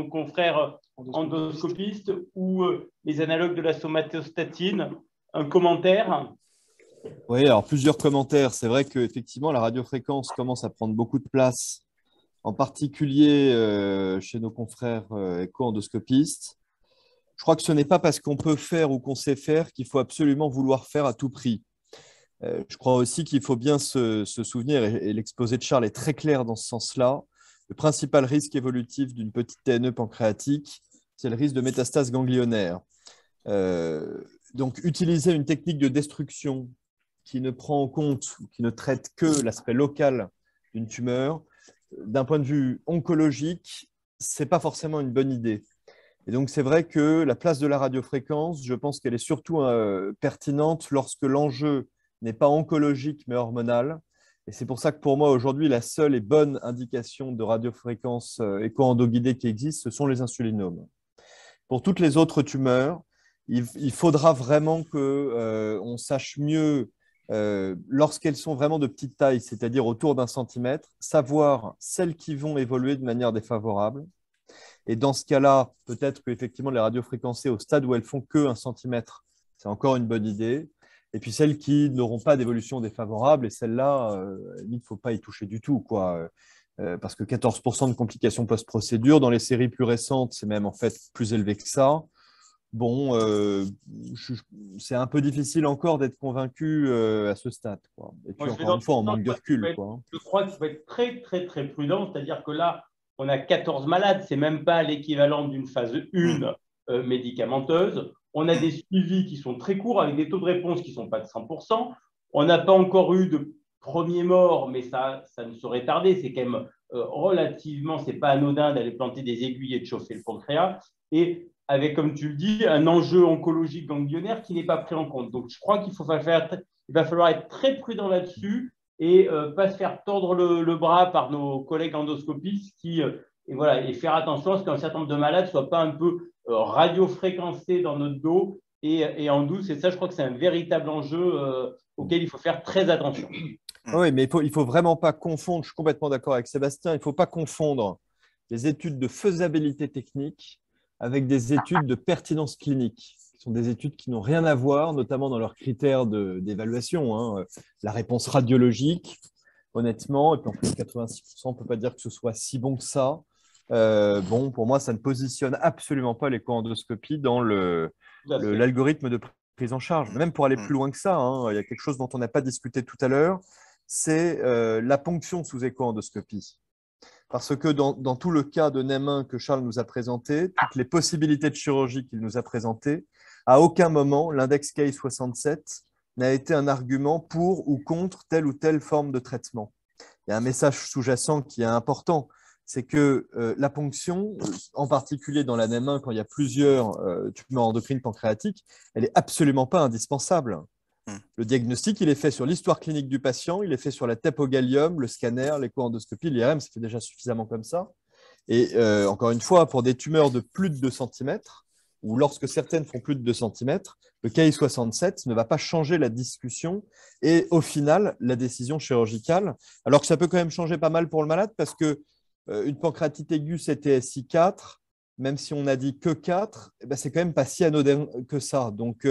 confrères endoscopistes, ou les analogues de la somatostatine. Un commentaire? Oui, alors plusieurs commentaires. C'est vrai qu'effectivement, la radiofréquence commence à prendre beaucoup de place, en particulier chez nos confrères écho-endoscopistes. Je crois que ce n'est pas parce qu'on peut faire ou qu'on sait faire qu'il faut absolument vouloir faire à tout prix. Je crois aussi qu'il faut bien se souvenir, et l'exposé de Charles est très clair dans ce sens-là, le principal risque évolutif d'une petite TNE pancréatique, c'est le risque de métastase ganglionnaire. Donc, utiliser une technique de destruction qui ne prend en compte, qui ne traite que l'aspect local d'une tumeur, d'un point de vue oncologique, ce n'est pas forcément une bonne idée. Et donc, c'est vrai que la place de la radiofréquence, je pense qu'elle est surtout pertinente lorsque l'enjeu n'est pas oncologique, mais hormonal. Et c'est pour ça que pour moi, aujourd'hui, la seule et bonne indication de radiofréquence écho-endoguidée qui existe, ce sont les insulinomes. Pour toutes les autres tumeurs, il faudra vraiment qu'on sache mieux, lorsqu'elles sont vraiment de petite taille, c'est-à-dire autour d'1 centimètre, savoir celles qui vont évoluer de manière défavorable. Et dans ce cas-là, peut-être qu'effectivement, les radiofréquencées au stade où elles font que 1 centimètre, c'est encore une bonne idée. et puis celles qui n'auront pas d'évolution défavorable, et celles-là, il ne faut pas y toucher du tout, quoi. Parce que 14% de complications post-procédure, dans les séries plus récentes, c'est même en fait plus élevé que ça. Bon, c'est un peu difficile encore d'être convaincu à ce stade, quoi. Et puis, encore une fois, on manque de recul, quoi. Je crois qu'il faut être très, très, très prudent. C'est-à-dire que là, on a 14 malades. Ce n'est même pas l'équivalent d'une phase 1 médicamenteuse. On a des suivis qui sont très courts avec des taux de réponse qui ne sont pas de 100%. On n'a pas encore eu de premier mort, mais ça ne saurait tarder. C'est quand même relativement, ce n'est pas anodin d'aller planter des aiguilles et de chauffer le pancréas. Et avec, comme tu le dis, un enjeu oncologique ganglionnaire qui n'est pas pris en compte. Donc, je crois qu'il va falloir être très prudent là-dessus et pas se faire tordre le bras par nos collègues endoscopistes et faire attention à ce qu'un certain nombre de malades ne soient pas un peu radiofréquencés dans notre dos et en douce. Et ça, je crois que c'est un véritable enjeu auquel il faut faire très attention. Oui, mais il faut vraiment pas confondre, je suis complètement d'accord avec Sébastien, il ne faut pas confondre les études de faisabilité technique avec des études de pertinence clinique. Ce sont des études qui n'ont rien à voir, notamment dans leurs critères d'évaluation. Hein. La réponse radiologique, honnêtement, et puis en plus 86%, on ne peut pas dire que ce soit si bon que ça. Bon, pour moi, ça ne positionne absolument pas l'écho-endoscopie dans l'algorithme de prise en charge. Même pour aller plus loin que ça, hein, il y a quelque chose dont on n'a pas discuté tout à l'heure, c'est la ponction sous écho-endoscopie. Parce que dans tout le cas de NEM1 que Charles nous a présenté, toutes les possibilités de chirurgie qu'il nous a présentées, à aucun moment, l'index Ki-67 n'a été un argument pour ou contre telle ou telle forme de traitement. Il y a un message sous-jacent qui est important, c'est que la ponction, en particulier dans la NEM1, quand il y a plusieurs tumeurs endocrines pancréatiques, elle n'est absolument pas indispensable. Le diagnostic, il est fait sur l'histoire clinique du patient, il est fait sur la TEP au gallium, le scanner, l'écho-endoscopie, l'IRM, ça fait déjà suffisamment comme ça. Et encore une fois, pour des tumeurs de plus de 2 cm, ou lorsque certaines font plus de 2 cm, le Ki-67 ne va pas changer la discussion et au final, la décision chirurgicale, alors que ça peut quand même changer pas mal pour le malade parce que une pancréatite aiguë CTSI 4, même si on a dit que 4, eh ben, c'est quand même pas si anodin que ça. Donc,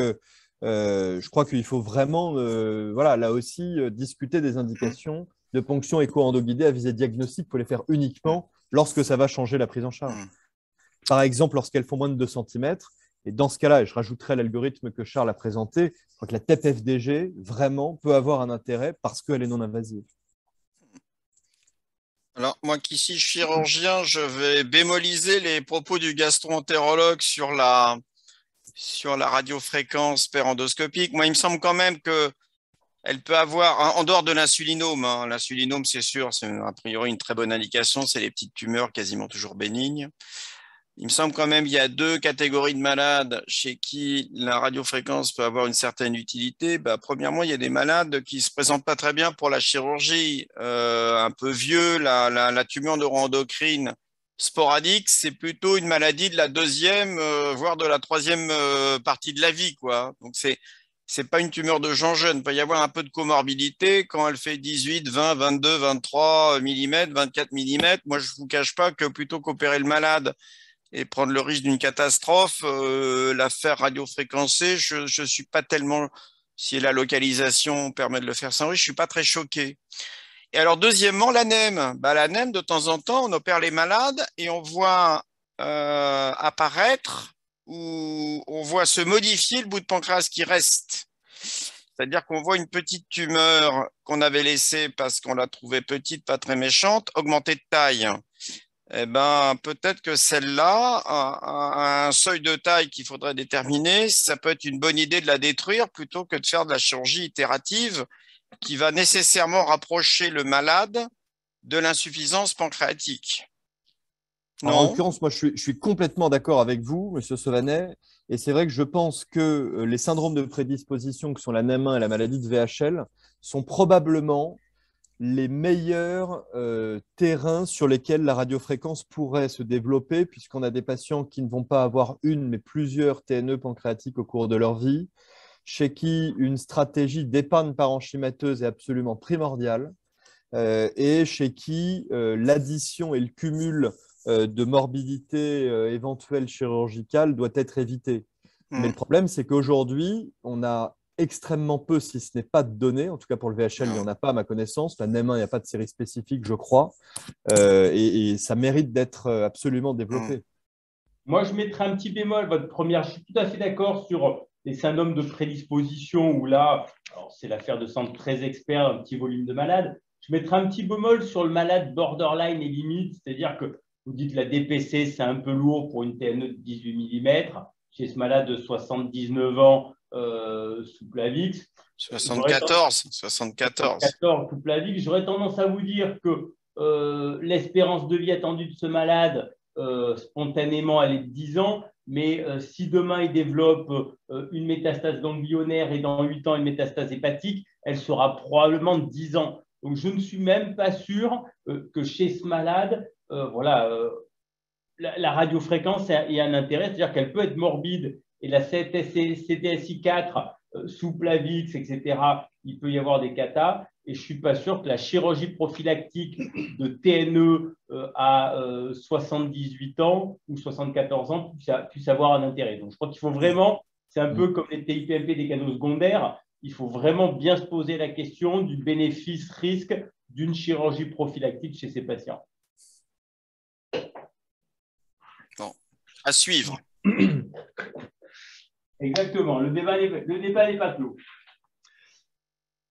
je crois qu'il faut vraiment, voilà, là aussi, discuter des indications de ponction écho-endoguidée à visée diagnostique pour les faire uniquement lorsque ça va changer la prise en charge. Par exemple, lorsqu'elles font moins de 2 cm, et dans ce cas-là, et je rajouterai l'algorithme que Charles a présenté, je crois que la TEP-FDG, vraiment, peut avoir un intérêt parce qu'elle est non invasive. Alors, moi qui suis chirurgien, je vais bémoliser les propos du gastro-entérologue sur la radiofréquence pérendoscopique. Moi, il me semble quand même qu'elle peut avoir, en dehors de l'insulinome, hein, l'insulinome, c'est sûr, c'est a priori une très bonne indication, c'est les petites tumeurs quasiment toujours bénignes. Il me semble quand même qu'il y a 2 catégories de malades chez qui la radiofréquence peut avoir une certaine utilité. Premièrement, il y a des malades qui ne se présentent pas très bien pour la chirurgie, un peu vieux, la tumeur neuroendocrine sporadique, c'est plutôt une maladie de la 2e, voire de la 3e partie de la vie, quoi. Donc, c'est pas une tumeur de gens jeunes. Il peut y avoir un peu de comorbidité quand elle fait 18, 20, 22, 23 mm, 24 mm. Moi, je ne vous cache pas que plutôt qu'opérer le malade et prendre le risque d'une catastrophe, la faire radiofréquencer, je ne suis pas tellement, si la localisation permet de le faire sans risque, je ne suis pas très choqué. Et alors, deuxièmement, la NEM. La NEM, de temps en temps, on opère les malades et on voit apparaître ou on voit se modifier le bout de pancréas qui reste. C'est-à-dire qu'on voit une petite tumeur qu'on avait laissée parce qu'on la trouvait petite, pas très méchante, augmenter de taille. Eh ben, peut-être que celle-là, à un seuil de taille qu'il faudrait déterminer, ça peut être une bonne idée de la détruire plutôt que de faire de la chirurgie itérative qui va nécessairement rapprocher le malade de l'insuffisance pancréatique. En l'occurrence, moi, je suis complètement d'accord avec vous, Monsieur Sauvanet. Et c'est vrai que je pense que les syndromes de prédisposition que sont la NEM1 et la maladie de VHL sont probablement les meilleurs terrains sur lesquels la radiofréquence pourrait se développer, puisqu'on a des patients qui ne vont pas avoir une, mais plusieurs TNE pancréatiques au cours de leur vie, chez qui une stratégie d'épargne parenchymateuse est absolument primordiale, et chez qui l'addition et le cumul de morbidité éventuelle chirurgicale doit être évité. Mais le problème, c'est qu'aujourd'hui, on a extrêmement peu, si ce n'est pas de données. En tout cas, pour le VHL, il n'y en a pas à ma connaissance. La NEM1, il n'y a pas de série spécifique, je crois. Et ça mérite d'être absolument développé. Moi, je mettrais un petit bémol. Je suis tout à fait d'accord sur les syndromes de prédisposition où là, c'est l'affaire de centres très experts, un petit volume de malades. Je mettrais un petit bémol sur le malade borderline et limite, c'est-à-dire que vous dites la DPC, c'est un peu lourd pour une TNE de 18 mm. Chez ce malade de 79 ans sous Plavix. 74. Sous Plavix. J'aurais tendance à vous dire que l'espérance de vie attendue de ce malade, spontanément, elle est de 10 ans. Mais si demain, il développe une métastase ganglionnaire et dans 8 ans, une métastase hépatique, elle sera probablement de 10 ans. Donc, je ne suis même pas sûr que chez ce malade, la radiofréquence ait un intérêt, c'est-à-dire qu'elle peut être morbide et la CTSI4 sous Plavix, etc., il peut y avoir des catas. Et je ne suis pas sûr que la chirurgie prophylactique de TNE à 78 ans ou 74 ans puisse avoir un intérêt. Donc, je crois qu'il faut vraiment, c'est un peu comme les TIPMP des canaux secondaires, il faut vraiment bien se poser la question du bénéfice-risque d'une chirurgie prophylactique chez ces patients. Bon, à suivre. Exactement, le débat n'est pas clos.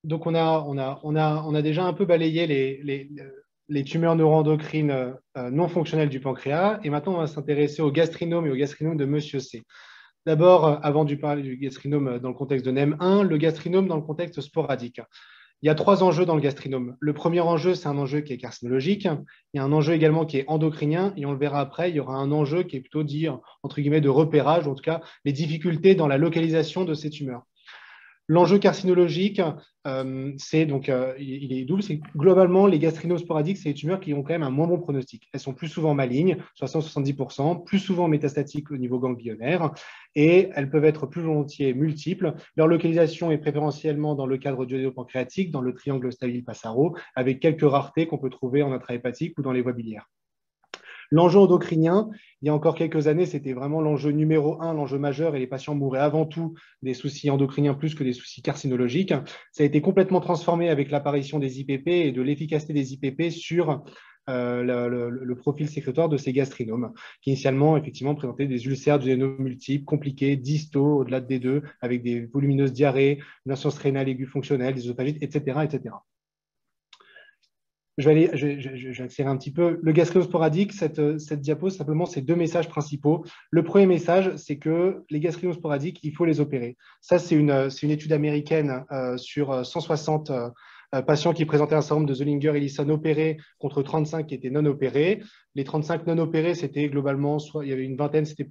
Donc, on a déjà un peu balayé les tumeurs neuroendocrines non fonctionnelles du pancréas. Et maintenant, on va s'intéresser au gastrinome et au gastrinome de Monsieur C. D'abord, avant de parler du gastrinome dans le contexte de NEM1, le gastrinome dans le contexte sporadique. Il y a 3 enjeux dans le gastrinome. Le premier enjeu, c'est un enjeu qui est carcinologique. Il y a un enjeu également qui est endocrinien. Et on le verra après, il y aura un enjeu qui est plutôt dit, entre guillemets, de repérage, ou en tout cas, les difficultés dans la localisation de ces tumeurs. L'enjeu carcinologique, il est double. C'est globalement, les gastrinomes sporadiques, c'est des tumeurs qui ont quand même un moins bon pronostic. Elles sont plus souvent malignes, 60-70%, plus souvent métastatiques au niveau ganglionnaire, et elles peuvent être plus volontiers multiples. Leur localisation est préférentiellement dans le cadre duodénopancréatique, dans le triangle Stabile-Passaro, avec quelques raretés qu'on peut trouver en intrahépatique ou dans les voies biliaires. L'enjeu endocrinien, il y a encore quelques années, c'était vraiment l'enjeu numéro 1, l'enjeu majeur, et les patients mouraient avant tout des soucis endocriniens plus que des soucis carcinologiques. Ça a été complètement transformé avec l'apparition des IPP et de l'efficacité des IPP sur le profil sécrétoire de ces gastrinomes, qui initialement, effectivement, présentaient des ulcères duodénaux multiples, compliqués, distaux, au-delà de D2, avec des volumineuses diarrhées, une insuffisance rénale aiguë fonctionnelle, des œsophagites, etc., etc. Je vais accélérer un petit peu. Le gastrinome sporadique, cette diapo, simplement, c'est 2 messages principaux. Le premier message, c'est que les gastrinomes sporadiques, il faut les opérer. Ça, c'est une étude américaine sur 160 patients qui présentaient un syndrome de Zollinger Ellison opéré contre 35 qui étaient non opérés. Les 35 non opérés, c'était globalement, il y avait une vingtaine, c'était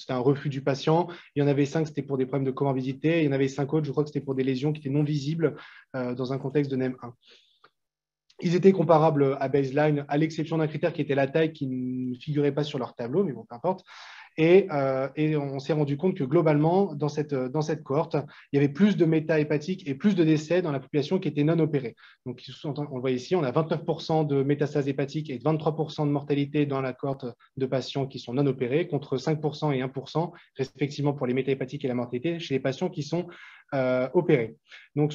un refus du patient. Il y en avait 5, c'était pour des problèmes de comorbidité. Il y en avait 5 autres, je crois que c'était pour des lésions qui étaient non visibles dans un contexte de NEM1. Ils étaient comparables à baseline, à l'exception d'un critère qui était la taille, qui ne figurait pas sur leur tableau, mais bon, peu importe. Et on s'est rendu compte que globalement, dans cette cohorte, il y avait plus de méta-hépatiques et plus de décès dans la population qui était non opérée. Donc, on le voit ici, on a 29% de métastases hépatiques et 23% de mortalité dans la cohorte de patients qui sont non opérés, contre 5% et 1%, respectivement pour les méta-hépatiques et la mortalité, chez les patients qui sont opérés. Donc,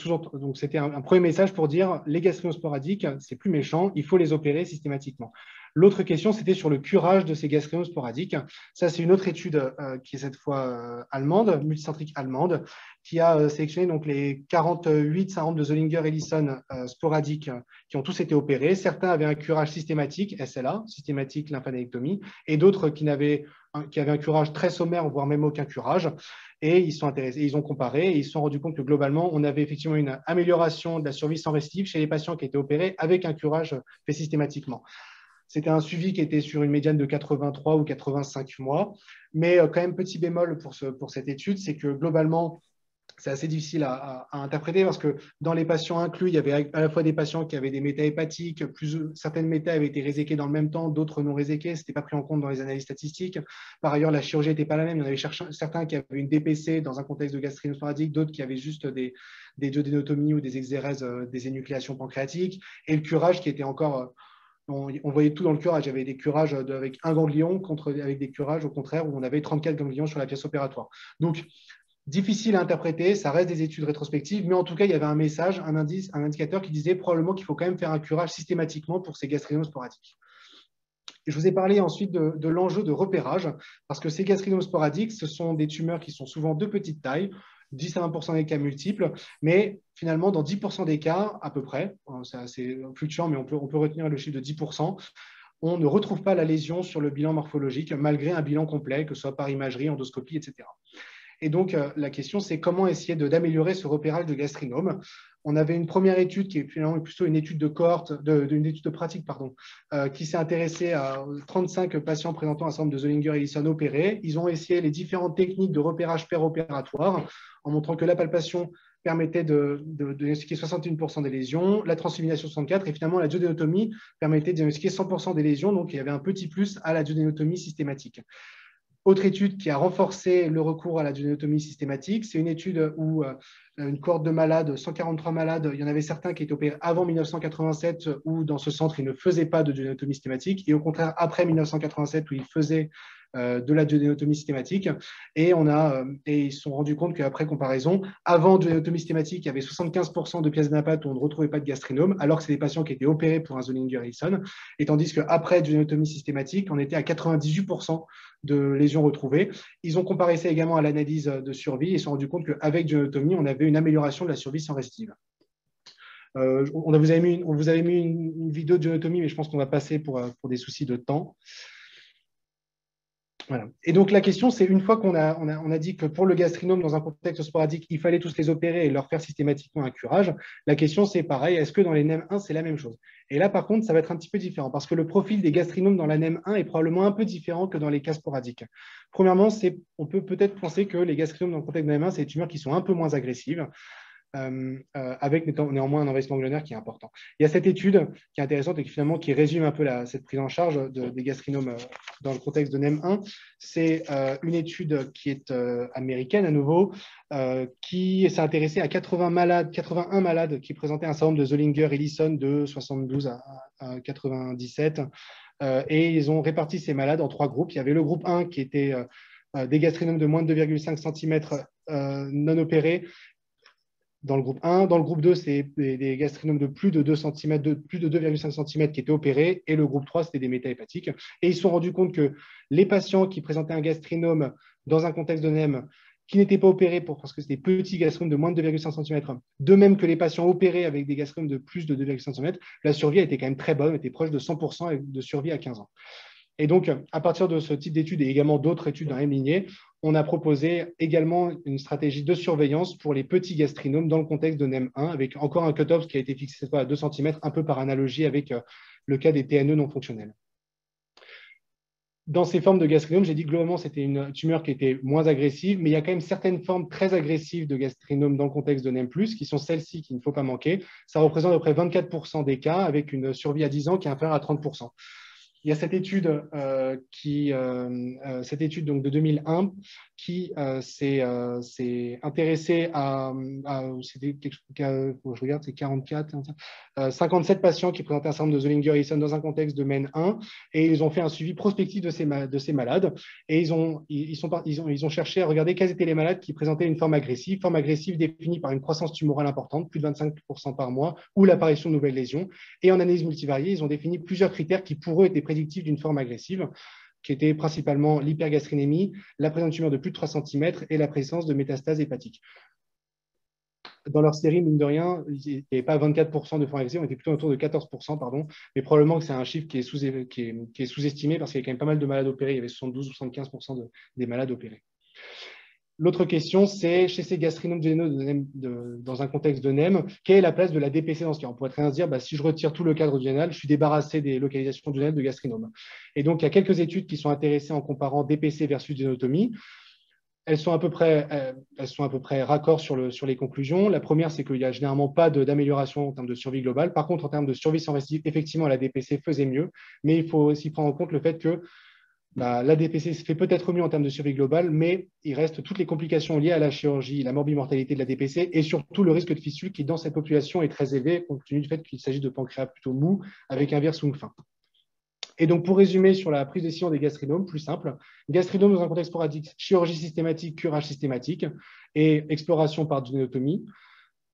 c'était un premier message pour dire les gastrinomes sporadiques, c'est plus méchant, il faut les opérer systématiquement. L'autre question, c'était sur le curage de ces gastrinomes sporadiques. Ça, c'est une autre étude qui est cette fois allemande, multicentrique allemande, qui a sélectionné donc, les 48 syndromes de Zollinger-Ellison sporadiques qui ont tous été opérés. Certains avaient un curage systématique, SLA, systématique lymphadenectomie, et d'autres qui avaient un curage très sommaire, voire même aucun curage. Et ils sont intéressés, ils ont comparé et ils se sont rendus compte que globalement, on avait effectivement une amélioration de la survie sans récidive chez les patients qui étaient opérés avec un curage fait systématiquement. C'était un suivi qui était sur une médiane de 83 ou 85 mois. Mais quand même, petit bémol pour cette étude, c'est que globalement, c'est assez difficile à interpréter parce que dans les patients inclus, il y avait à la fois des patients qui avaient des méta-hépatiques, certaines méta avaient été réséquées dans le même temps, d'autres non réséquées, ce n'était pas pris en compte dans les analyses statistiques. Par ailleurs, la chirurgie n'était pas la même. Il y en avait certains qui avaient une DPC dans un contexte de gastrinome sporadique, d'autres qui avaient juste des duodénotomies ou des exérèses, des énucléations pancréatiques, et le curage qui était encore… On voyait tout dans le curage. Il y avait des curages avec un ganglion avec des curages, au contraire, où on avait 34 ganglions sur la pièce opératoire. Donc, Difficile à interpréter, ça reste des études rétrospectives, mais en tout cas, il y avait un message, un indice, un indicateur qui disait probablement qu'il faut quand même faire un curage systématiquement pour ces gastrinomes sporadiques. Et je vous ai parlé ensuite de l'enjeu de repérage, parce que ces gastrinomes sporadiques, ce sont des tumeurs qui sont souvent de petite taille, 10 à 20% des cas multiples, mais finalement, dans 10% des cas, à peu près, c'est assez fluctuant, mais on peut retenir le chiffre de 10%, on ne retrouve pas la lésion sur le bilan morphologique, malgré un bilan complet, que ce soit par imagerie, endoscopie, etc. Et donc, la question, c'est comment essayer d'améliorer ce repérage de gastrinome. On avait une première étude qui est finalement plutôt une étude de cohorte, une étude de pratique, qui s'est intéressée à 35 patients présentant un syndrome de Zollinger-Ellison opérés. Ils ont essayé les différentes techniques de repérage péropératoire en montrant que la palpation permettait de diagnostiquer 61% des lésions, la transillumination 64%, et finalement la duodénotomie permettait de diagnostiquer 100% des lésions. Donc, il y avait un petit plus à la duodénotomie systématique. Autre étude qui a renforcé le recours à la duodénotomie systématique, c'est une étude où une cohorte de malades, 143 malades, il y en avait certains qui étaient opérés avant 1987 où dans ce centre, ils ne faisaient pas de duodénotomie systématique, et au contraire, après 1987 où ils faisaient de la duodénotomie systématique. Et ils se sont rendus compte qu'après comparaison, avant duodénotomie systématique, il y avait 75% de pièces d'impact où on ne retrouvait pas de gastrinome, alors que c'est des patients qui étaient opérés pour un Zollinger-Ellison, et tandis qu'après duodénotomie systématique, on était à 98% de lésions retrouvées. Ils ont comparé ça également à l'analyse de survie et se sont rendus compte qu'avec duodénotomie, on avait une amélioration de la survie sans récidive. On vous avait mis une vidéo de duodénotomie, mais je pense qu'on va passer pour des soucis de temps. Voilà. Et donc, la question, c'est une fois qu'on a dit que pour le gastrinome, dans un contexte sporadique, il fallait tous les opérer et leur faire systématiquement un curage, la question, c'est pareil, est-ce que dans les NEM1, c'est la même chose? Et là, par contre, ça va être un petit peu différent parce que le profil des gastrinomes dans la NEM1 est probablement un peu différent que dans les cas sporadiques. Premièrement, on peut peut-être penser que les gastrinomes dans le contexte de NEM1, c'est des tumeurs qui sont un peu moins agressives. Avec néanmoins un envahissement ganglionnaire qui est important. Il y a cette étude qui est intéressante et qui résume un peu cette prise en charge des gastrinomes dans le contexte de NEM1. C'est une étude qui est américaine à nouveau, qui s'est intéressée à 81 malades qui présentaient un syndrome de Zollinger-Ellison de 72 à 97. Et ils ont réparti ces malades en 3 groupes. Il y avait le groupe 1 qui était des gastrinomes de moins de 2,5 cm non opérés, dans le groupe 1. Dans le groupe 2, c'est des gastrinomes de plus de 2 cm, plus de 2,5 cm qui étaient opérés. Et le groupe 3, c'était des métahépatiques. Et ils se sont rendus compte que les patients qui présentaient un gastrinome dans un contexte de NEM qui n'étaient pas opérés parce que c'était des petits gastrinomes de moins de 2,5 cm, de même que les patients opérés avec des gastrinomes de plus de 2,5 cm, la survie était quand même très bonne, était proche de 100% de survie à 15 ans. Et donc, à partir de ce type d'études et également d'autres études dans la même lignée, on a proposé également une stratégie de surveillance pour les petits gastrinomes dans le contexte de NEM1, avec encore un cut-off qui a été fixé cette fois à 2 cm, un peu par analogie avec le cas des TNE non fonctionnels. Dans ces formes de gastrinome, j'ai dit globalement c'était une tumeur qui était moins agressive, mais il y a quand même certaines formes très agressives de gastrinome dans le contexte de NEM+, qui sont celles-ci qu'il ne faut pas manquer. Ça représente à peu près 24% des cas, avec une survie à 10 ans qui est inférieure à 30%. Il y a cette étude, donc de 2001 qui s'est intéressée à je regarde, c'est 44, 57 patients qui présentaient un syndrome de Zollinger-Ellison dans un contexte de MEN1, et ils ont fait un suivi prospectif de ces malades, et ils ont cherché à regarder quels étaient les malades qui présentaient une forme agressive définie par une croissance tumorale importante, plus de 25% par mois, ou l'apparition de nouvelles lésions. Et en analyse multivariée, ils ont défini plusieurs critères qui pour eux étaient prédictifs d'une forme agressive, qui étaient principalement l'hypergastrinémie, la présence de tumeurs de plus de 3 cm et la présence de métastases hépatiques. Dans leur série, mine de rien, il n'y avait pas 24% de formes agressives, on était plutôt autour de 14%, pardon, mais probablement que c'est un chiffre qui est sous-estimé parce qu'il y a quand même pas mal de malades opérés, il y avait 72 ou 75% des malades opérés. L'autre question, c'est chez ces gastrinomes dans un contexte de NEM, quelle est la place de la DPC dans ce cas? On pourrait très bien se dire, si je retire tout le cadre duodénal, je suis débarrassé des localisations duodénales de gastrinome. Et donc, il y a quelques études qui sont intéressées en comparant DPC versus duodénotomie. Elles sont à peu près raccords sur les conclusions. La première, c'est qu'il n'y a généralement pas d'amélioration en termes de survie globale. Par contre, en termes de survie sans récidive, effectivement, la DPC faisait mieux, mais il faut aussi prendre en compte le fait que la DPC se fait peut-être mieux en termes de survie globale, mais il reste toutes les complications liées à la chirurgie, la morbimortalité de la DPC et surtout le risque de fistule qui, dans cette population, est très élevé compte tenu du fait qu'il s'agit de pancréas plutôt mou avec un virsung fin. Et donc, pour résumer sur la prise de décision des gastrinomes, plus simple, gastrinome dans un contexte sporadique, chirurgie systématique, curage systématique et exploration par duodénotomie,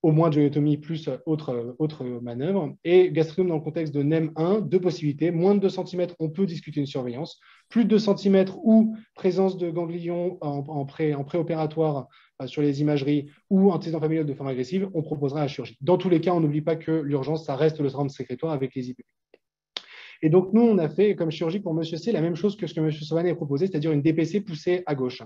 au moins duodénotomie plus autre manœuvre. Et gastrinome dans le contexte de NEM 1, deux possibilités. Moins de 2 cm, on peut discuter une surveillance. Plus de 2 cm ou présence de ganglions en préopératoire sur les imageries ou antécédents familiaux de forme agressive, on proposera la chirurgie. Dans tous les cas, on n'oublie pas que l'urgence, ça reste le syndrome sécrétoire avec les IPP. Et donc, nous, on a fait comme chirurgie pour M. C la même chose que ce que M. Sauvanet a proposé, c'est-à-dire une DPC poussée à gauche.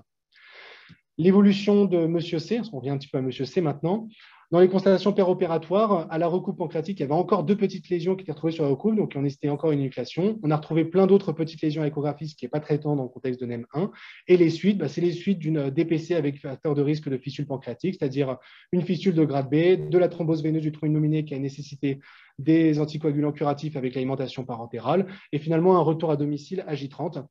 L'évolution de M. C, on revient un petit peu à M. C maintenant, dans les constatations péropératoires, à la recoupe pancréatique, il y avait encore 2 petites lésions qui étaient retrouvées sur la recoupe, donc on hésitait encore une énucléation. On a retrouvé plein d'autres petites lésions à échographie, ce qui n'est pas traitant dans le contexte de NEM 1. Et les suites, c'est les suites d'une DPC avec facteur de risque de fissure pancréatique, c'est-à-dire une fissure de grade B, de la thrombose veineuse du trou innominé qui a nécessité des anticoagulants curatifs avec l'alimentation parentérale, et finalement un retour à domicile à J30.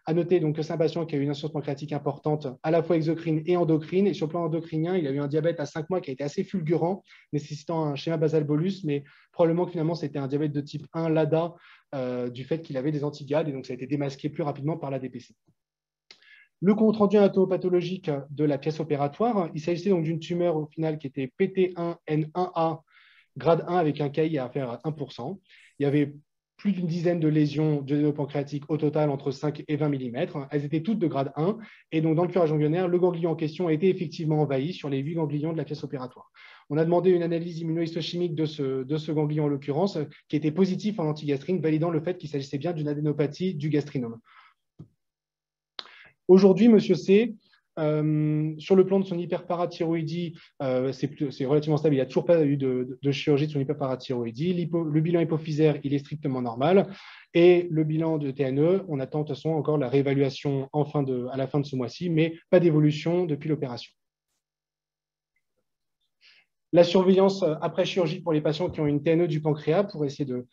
À noter donc que c'est un patient qui a eu une insuffisance pancréatique importante, à la fois exocrine et endocrine. Et sur le plan endocrinien, il a eu un diabète à 5 mois qui a été assez fulgurant, nécessitant un schéma basal bolus, mais probablement que finalement c'était un diabète de type 1 LADA du fait qu'il avait des antigades, et donc ça a été démasqué plus rapidement par la DPC. Le compte rendu anatomopathologique de la pièce opératoire, il s'agissait donc d'une tumeur au final qui était PT1N1A, grade 1 avec un KI à faire à 1%. Il y avait plus d'une dizaine de lésions duodénopancréatiques au total entre 5 et 20 mm. Elles étaient toutes de grade 1. Et donc, dans le curage ganglionnaire, le ganglion en question a été effectivement envahi sur les 8 ganglions de la pièce opératoire. On a demandé une analyse immunohistochimique de ce ganglion en l'occurrence, qui était positif en antigastrine, validant le fait qu'il s'agissait bien d'une adénopathie du gastrinome. Aujourd'hui, M. C, sur le plan de son hyperparathyroïdie, c'est relativement stable. Il n'y a toujours pas eu de chirurgie de son hyperparathyroïdie. Le bilan hypophysaire, il est strictement normal. Et le bilan de TNE, on attend de toute façon encore la réévaluation à la fin de ce mois-ci, mais pas d'évolution depuis l'opération. La surveillance après chirurgie pour les patients qui ont une TNE du pancréas, pour essayer de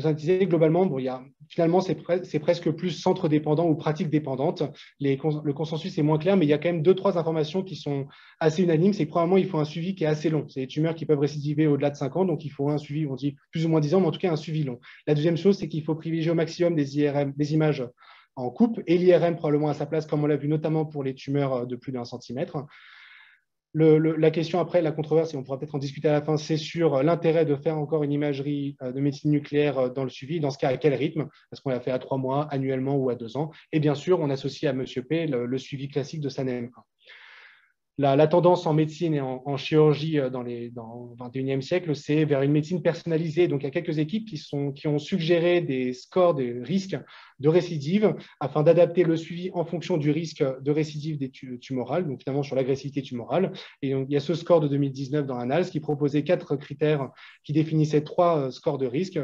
synthétiser, globalement, finalement, c'est presque plus centre dépendant ou pratique dépendante. Le consensus est moins clair, mais il y a quand même 2-3 informations qui sont assez unanimes. C'est que probablement, il faut un suivi qui est assez long. C'est des tumeurs qui peuvent récidiver au-delà de 5 ans, donc il faut un suivi, on dit plus ou moins 10 ans, mais en tout cas un suivi long. La deuxième chose, c'est qu'il faut privilégier au maximum des IRM, des images en coupe, et l'IRM probablement à sa place, comme on l'a vu notamment pour les tumeurs de plus d'1 centimètre. La question après, la controverse, et on pourra peut-être en discuter à la fin, c'est sur l'intérêt de faire encore une imagerie de médecine nucléaire dans le suivi. Dans ce cas, à quel rythme? Est-ce qu'on l'a fait à 3 mois, annuellement ou à 2 ans? Et bien sûr, on associe à M. P le suivi classique de sa NEM 1. La tendance en médecine et en chirurgie dans le 21e siècle, c'est vers une médecine personnalisée. Donc, il y a quelques équipes qui ont suggéré des scores de risques de récidive afin d'adapter le suivi en fonction du risque de récidive tumorale, donc finalement sur l'agressivité tumorale. Et donc, il y a ce score de 2019 dans l'ANALS qui proposait 4 critères qui définissaient 3 scores de risque.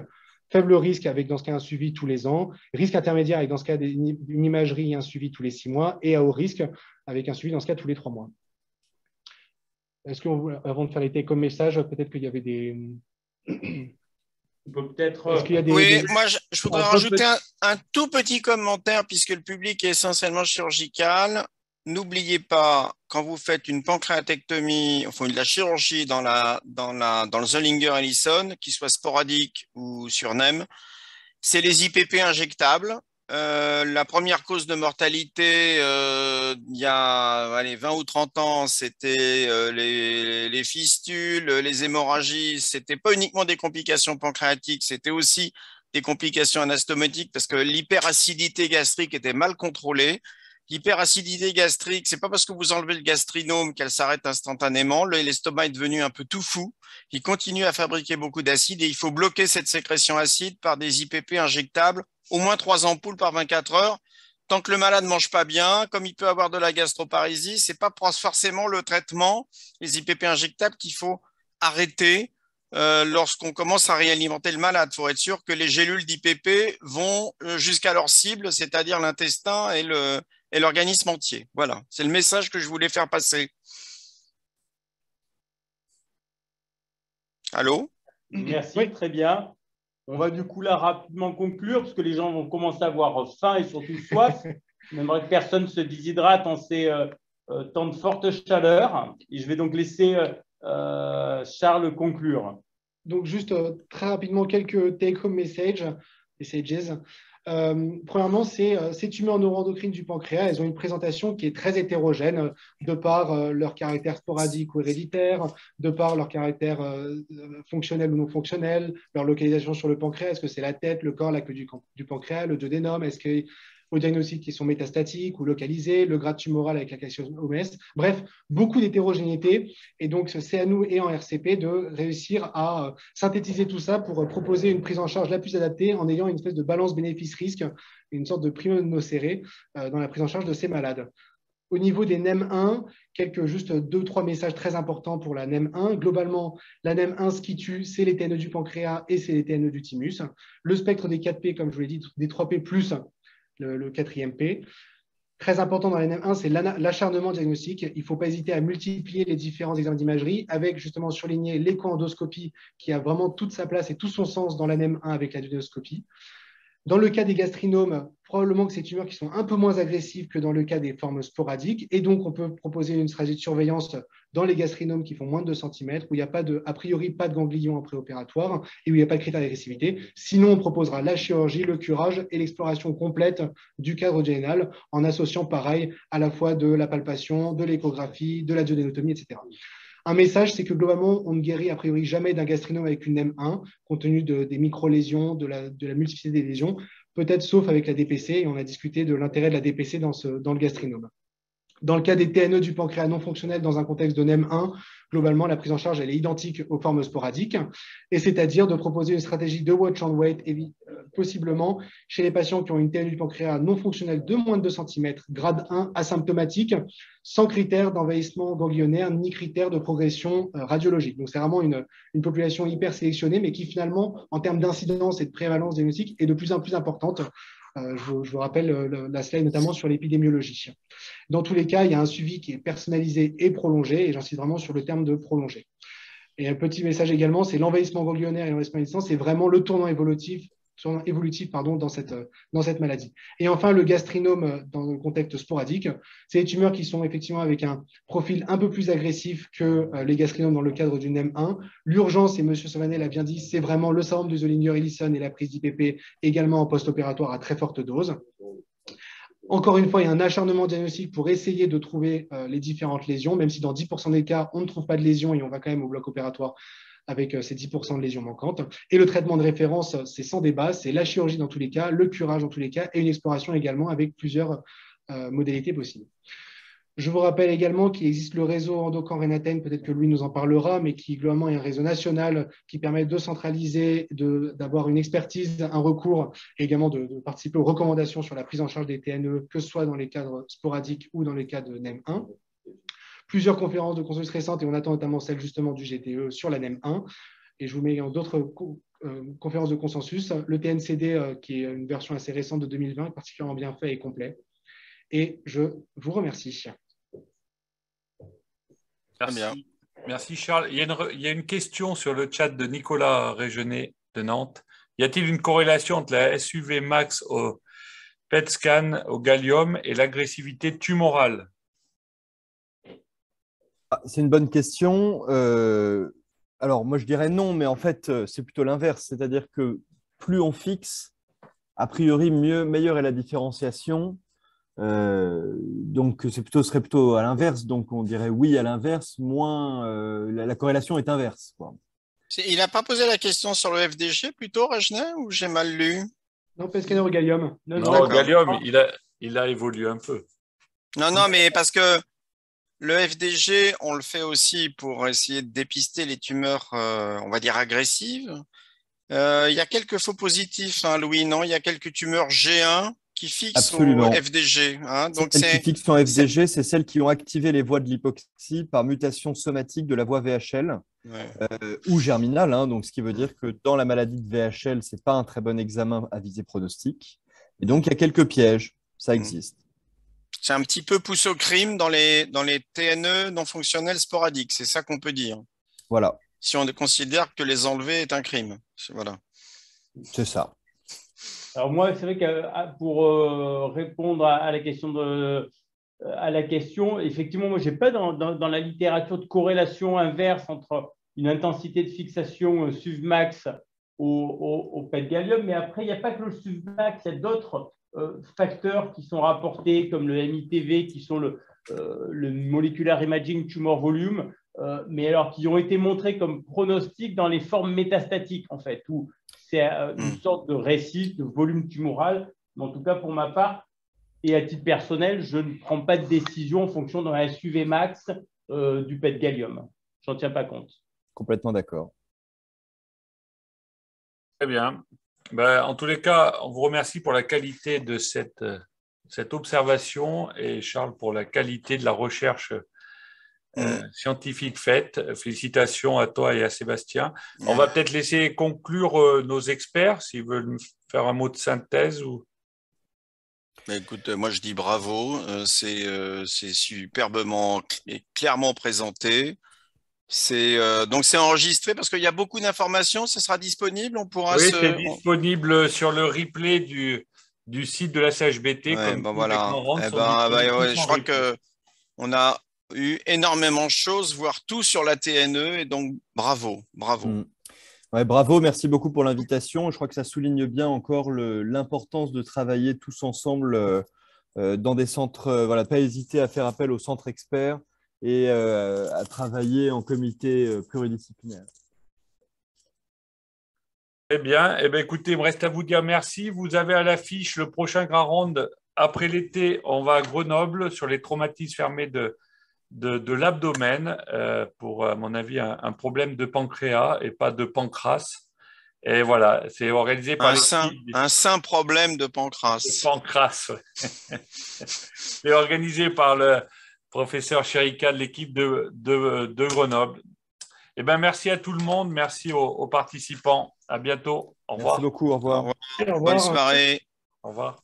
Faible risque avec dans ce cas un suivi tous les ans, risque intermédiaire avec dans ce cas une imagerie et un suivi tous les 6 mois, et à haut risque avec un suivi dans ce cas tous les 3 mois. Est-ce qu'avant de faire les take-home messages, peut-être qu'il y avait des… Peut-être… Oui, moi je voudrais rajouter un tout petit commentaire puisque le public est essentiellement chirurgical. N'oubliez pas, quand vous faites une pancréatectomie, enfin de la chirurgie dans le Zollinger-Ellison, qu'il soit sporadique ou sur NEM, c'est les IPP injectables. La première cause de mortalité il y a 20 ou 30 ans, c'était les fistules, les hémorragies. C'était pas uniquement des complications pancréatiques, c'était aussi des complications anastomatiques parce que l'hyperacidité gastrique était mal contrôlée. L'hyperacidité gastrique, c'est pas parce que vous enlevez le gastrinome qu'elle s'arrête instantanément. L'estomac est devenu un peu tout fou. Il continue à fabriquer beaucoup d'acide et il faut bloquer cette sécrétion acide par des IPP injectables, au moins 3 ampoules par 24 heures. Tant que le malade ne mange pas bien, comme il peut avoir de la gastroparésie, ce n'est pas forcément le traitement, les IPP injectables, qu'il faut arrêter lorsqu'on commence à réalimenter le malade. Il faut être sûr que les gélules d'IPP vont jusqu'à leur cible, c'est-à-dire l'intestin et l'organisme entier. Voilà, c'est le message que je voulais faire passer. Allô? Merci, oui. Très bien. On va du coup là rapidement conclure parce que les gens vont commencer à avoir faim et surtout soif. J'aimerais que personne ne se déshydrate en ces temps de forte chaleur. Et je vais donc laisser Charles conclure. Donc juste très rapidement quelques take-home messages. Premièrement, ces tumeurs neuroendocrines du pancréas, elles ont une présentation qui est très hétérogène de par leur caractère sporadique ou héréditaire, de par leur caractère fonctionnel ou non fonctionnel, leur localisation sur le pancréas. Est-ce que c'est la tête, le corps, la queue du pancréas, le duodénum? Est-ce que au diagnostic qui sont métastatiques ou localisés, le grade tumoral avec la carcinome-OMS. Bref, beaucoup d'hétérogénéité. Et donc, c'est à nous et en RCP de réussir à synthétiser tout ça pour proposer une prise en charge la plus adaptée en ayant une espèce de balance bénéfice-risque, une sorte de primo nocere dans la prise en charge de ces malades. Au niveau des NEM1, juste 2-3 messages très importants pour la NEM1. Globalement, la NEM1, ce qui tue, c'est les TNE du pancréas et c'est les TNE du thymus. Le spectre des 4P, comme je vous l'ai dit, des 3P+, le 4e P. Très important dans la NEM1, c'est l'acharnement diagnostique. Il ne faut pas hésiter à multiplier les différents examens d'imagerie avec justement surligner l'écho-endoscopie qui a vraiment toute sa place et tout son sens dans la NEM1 avec la duodénoscopie. Dans le cas des gastrinomes, probablement que c'est des tumeurs qui sont un peu moins agressives que dans le cas des formes sporadiques. Et donc, on peut proposer une stratégie de surveillance dans les gastrinomes qui font moins de 2 cm, où il n'y a a priori pas de ganglion préopératoire et où il n'y a pas de critère d'agressivité. Sinon, on proposera la chirurgie, le curage et l'exploration complète du cadre duodénal en associant pareil à la fois de la palpation, de l'échographie, de la duodénotomie, etc. Un message, c'est que globalement, on ne guérit a priori jamais d'un gastrinome avec une NEM1, compte tenu des micro-lésions, de la multiplicité des lésions, peut-être sauf avec la DPC, et on a discuté de l'intérêt de la DPC dans le gastrinome. Dans le cas des TNE du pancréas non fonctionnel dans un contexte de NEM1, globalement, la prise en charge elle est identique aux formes sporadiques, et c'est-à-dire de proposer une stratégie de watch and wait, possiblement chez les patients qui ont une TNE du pancréas non fonctionnelle de moins de 2 cm, grade 1 asymptomatique, sans critère d'envahissement ganglionnaire ni critère de progression radiologique. Donc, c'est vraiment une population hyper sélectionnée, mais qui finalement, en termes d'incidence et de prévalence diagnostique, est de plus en plus importante. Je vous rappelle la slide notamment sur l'épidémiologie. Dans tous les cas, il y a un suivi qui est personnalisé et prolongé, et j'insiste vraiment sur le terme de prolongé. Et un petit message également, c'est l'envahissement ganglionnaire et l'envahissement à distance, c'est vraiment le tournant évolutif dans cette maladie. Et enfin, le gastrinome dans le contexte sporadique, c'est des tumeurs qui sont effectivement avec un profil un peu plus agressif que les gastrinomes dans le cadre du NEM1. L'urgence, et M. Sauvanet l'a bien dit, c'est vraiment le syndrome de Zollinger-Ellison et la prise d'IPP également en post-opératoire à très forte dose. Encore une fois, il y a un acharnement diagnostique pour essayer de trouver les différentes lésions, même si dans 10% des cas, on ne trouve pas de lésions et on va quand même au bloc opératoire avec ces 10% de lésions manquantes. Et le traitement de référence, c'est sans débat, c'est la chirurgie dans tous les cas, le curage dans tous les cas et une exploration également avec plusieurs modalités possibles. Je vous rappelle également qu'il existe le réseau Endocan Renaten, peut-être que Louis nous en parlera, mais qui globalement est un réseau national qui permet de centraliser, d'avoir une expertise, un recours et également de participer aux recommandations sur la prise en charge des TNE, que ce soit dans les cadres sporadiques ou dans les cas de NEM1. Plusieurs conférences de consensus récentes et on attend notamment celle justement du GTE sur la NEM1. Et je vous mets d'autres conférences de consensus. Le TNCD, qui est une version assez récente de 2020, est particulièrement bien fait et complet. Et je vous remercie. Merci. Merci Charles. Il y a une question sur le chat de Nicolas Régenet de Nantes. Y a-t-il une corrélation entre la SUV max au PET scan au gallium et l'agressivité tumorale? C'est une bonne question. Alors, moi, je dirais non, mais en fait, c'est plutôt l'inverse. C'est-à-dire que plus on fixe, a priori, meilleure est la différenciation. Donc, serait plutôt à l'inverse. Donc, on dirait oui à l'inverse, moins la corrélation est inverse, quoi. Il n'a pas posé la question sur le FDG plutôt, Régenet, ou j'ai mal lu? Non, PET scanner au gallium. Non, gallium, il a évolué un peu. Non, mais parce que le FDG, on le fait aussi pour essayer de dépister les tumeurs, on va dire, agressives. Il y a quelques faux positifs, hein, Louis, non? Il y a quelques tumeurs G1 qui fixent Absolument. au FDG. Hein, donc celles qui fixent en FDG, c'est celles qui ont activé les voies de l'hypoxie par mutation somatique de la voie VHL ou germinale. Hein, donc, ce qui veut dire que dans la maladie de VHL, ce n'est pas un très bon examen à visée pronostique. Et donc, il y a quelques pièges. Ça existe. C'est un petit peu pousse au crime dans les TNE non fonctionnels sporadiques. C'est ça qu'on peut dire. Voilà. Si on considère que les enlever est un crime. Voilà. C'est ça. Alors moi, c'est vrai que pour répondre à la question, effectivement, moi, je n'ai pas dans la littérature de corrélation inverse entre une intensité de fixation SUVmax au PET gallium. Mais après, il n'y a pas que le SUVMAX, il y a d'autres facteurs qui sont rapportés, comme le MITV, qui sont le Molecular Imaging Tumor Volume, mais alors qui ont été montrés comme pronostics dans les formes métastatiques, en fait, où c'est une sorte de récit de volume tumoral. Mais en tout cas, pour ma part, et à titre personnel, je ne prends pas de décision en fonction d'un SUV max du PET gallium. Je n'en tiens pas compte. Complètement d'accord. Très bien. Ben, en tous les cas, on vous remercie pour la qualité de cette observation et Charles pour la qualité de la recherche scientifique faite. Félicitations à toi et à Sébastien. On va peut-être laisser conclure nos experts s'ils veulent nous faire un mot de synthèse. Écoute, moi je dis bravo, c'est superbement et clairement présenté. Donc c'est enregistré parce qu'il y a beaucoup d'informations, ça sera disponible, on pourra Oui, c'est disponible sur le replay du site de la CHBT. Ouais, comme voilà. Ouais, je crois qu'on a eu énormément de choses, voire tout sur la TNE, et donc bravo. Ouais, bravo, merci beaucoup pour l'invitation. Je crois que ça souligne bien encore l'importance de travailler tous ensemble dans des centres, voilà, pas hésiter à faire appel aux centres experts et à travailler en comité pluridisciplinaire. Très bien. Eh bien, écoutez, il me reste à vous dire merci. Vous avez à l'affiche le prochain grand round après l'été. On va à Grenoble sur les traumatismes fermés de l'abdomen pour, à mon avis, un problème de pancréas et pas de pancras. Et voilà, c'est organisé par un sain problème de pancras. De pancras. C'est organisé par le professeur Chérika de l'équipe de Grenoble. Eh bien, merci à tout le monde, merci aux participants. À bientôt. Au revoir. Merci beaucoup. Au revoir. Bonne soirée. Au revoir.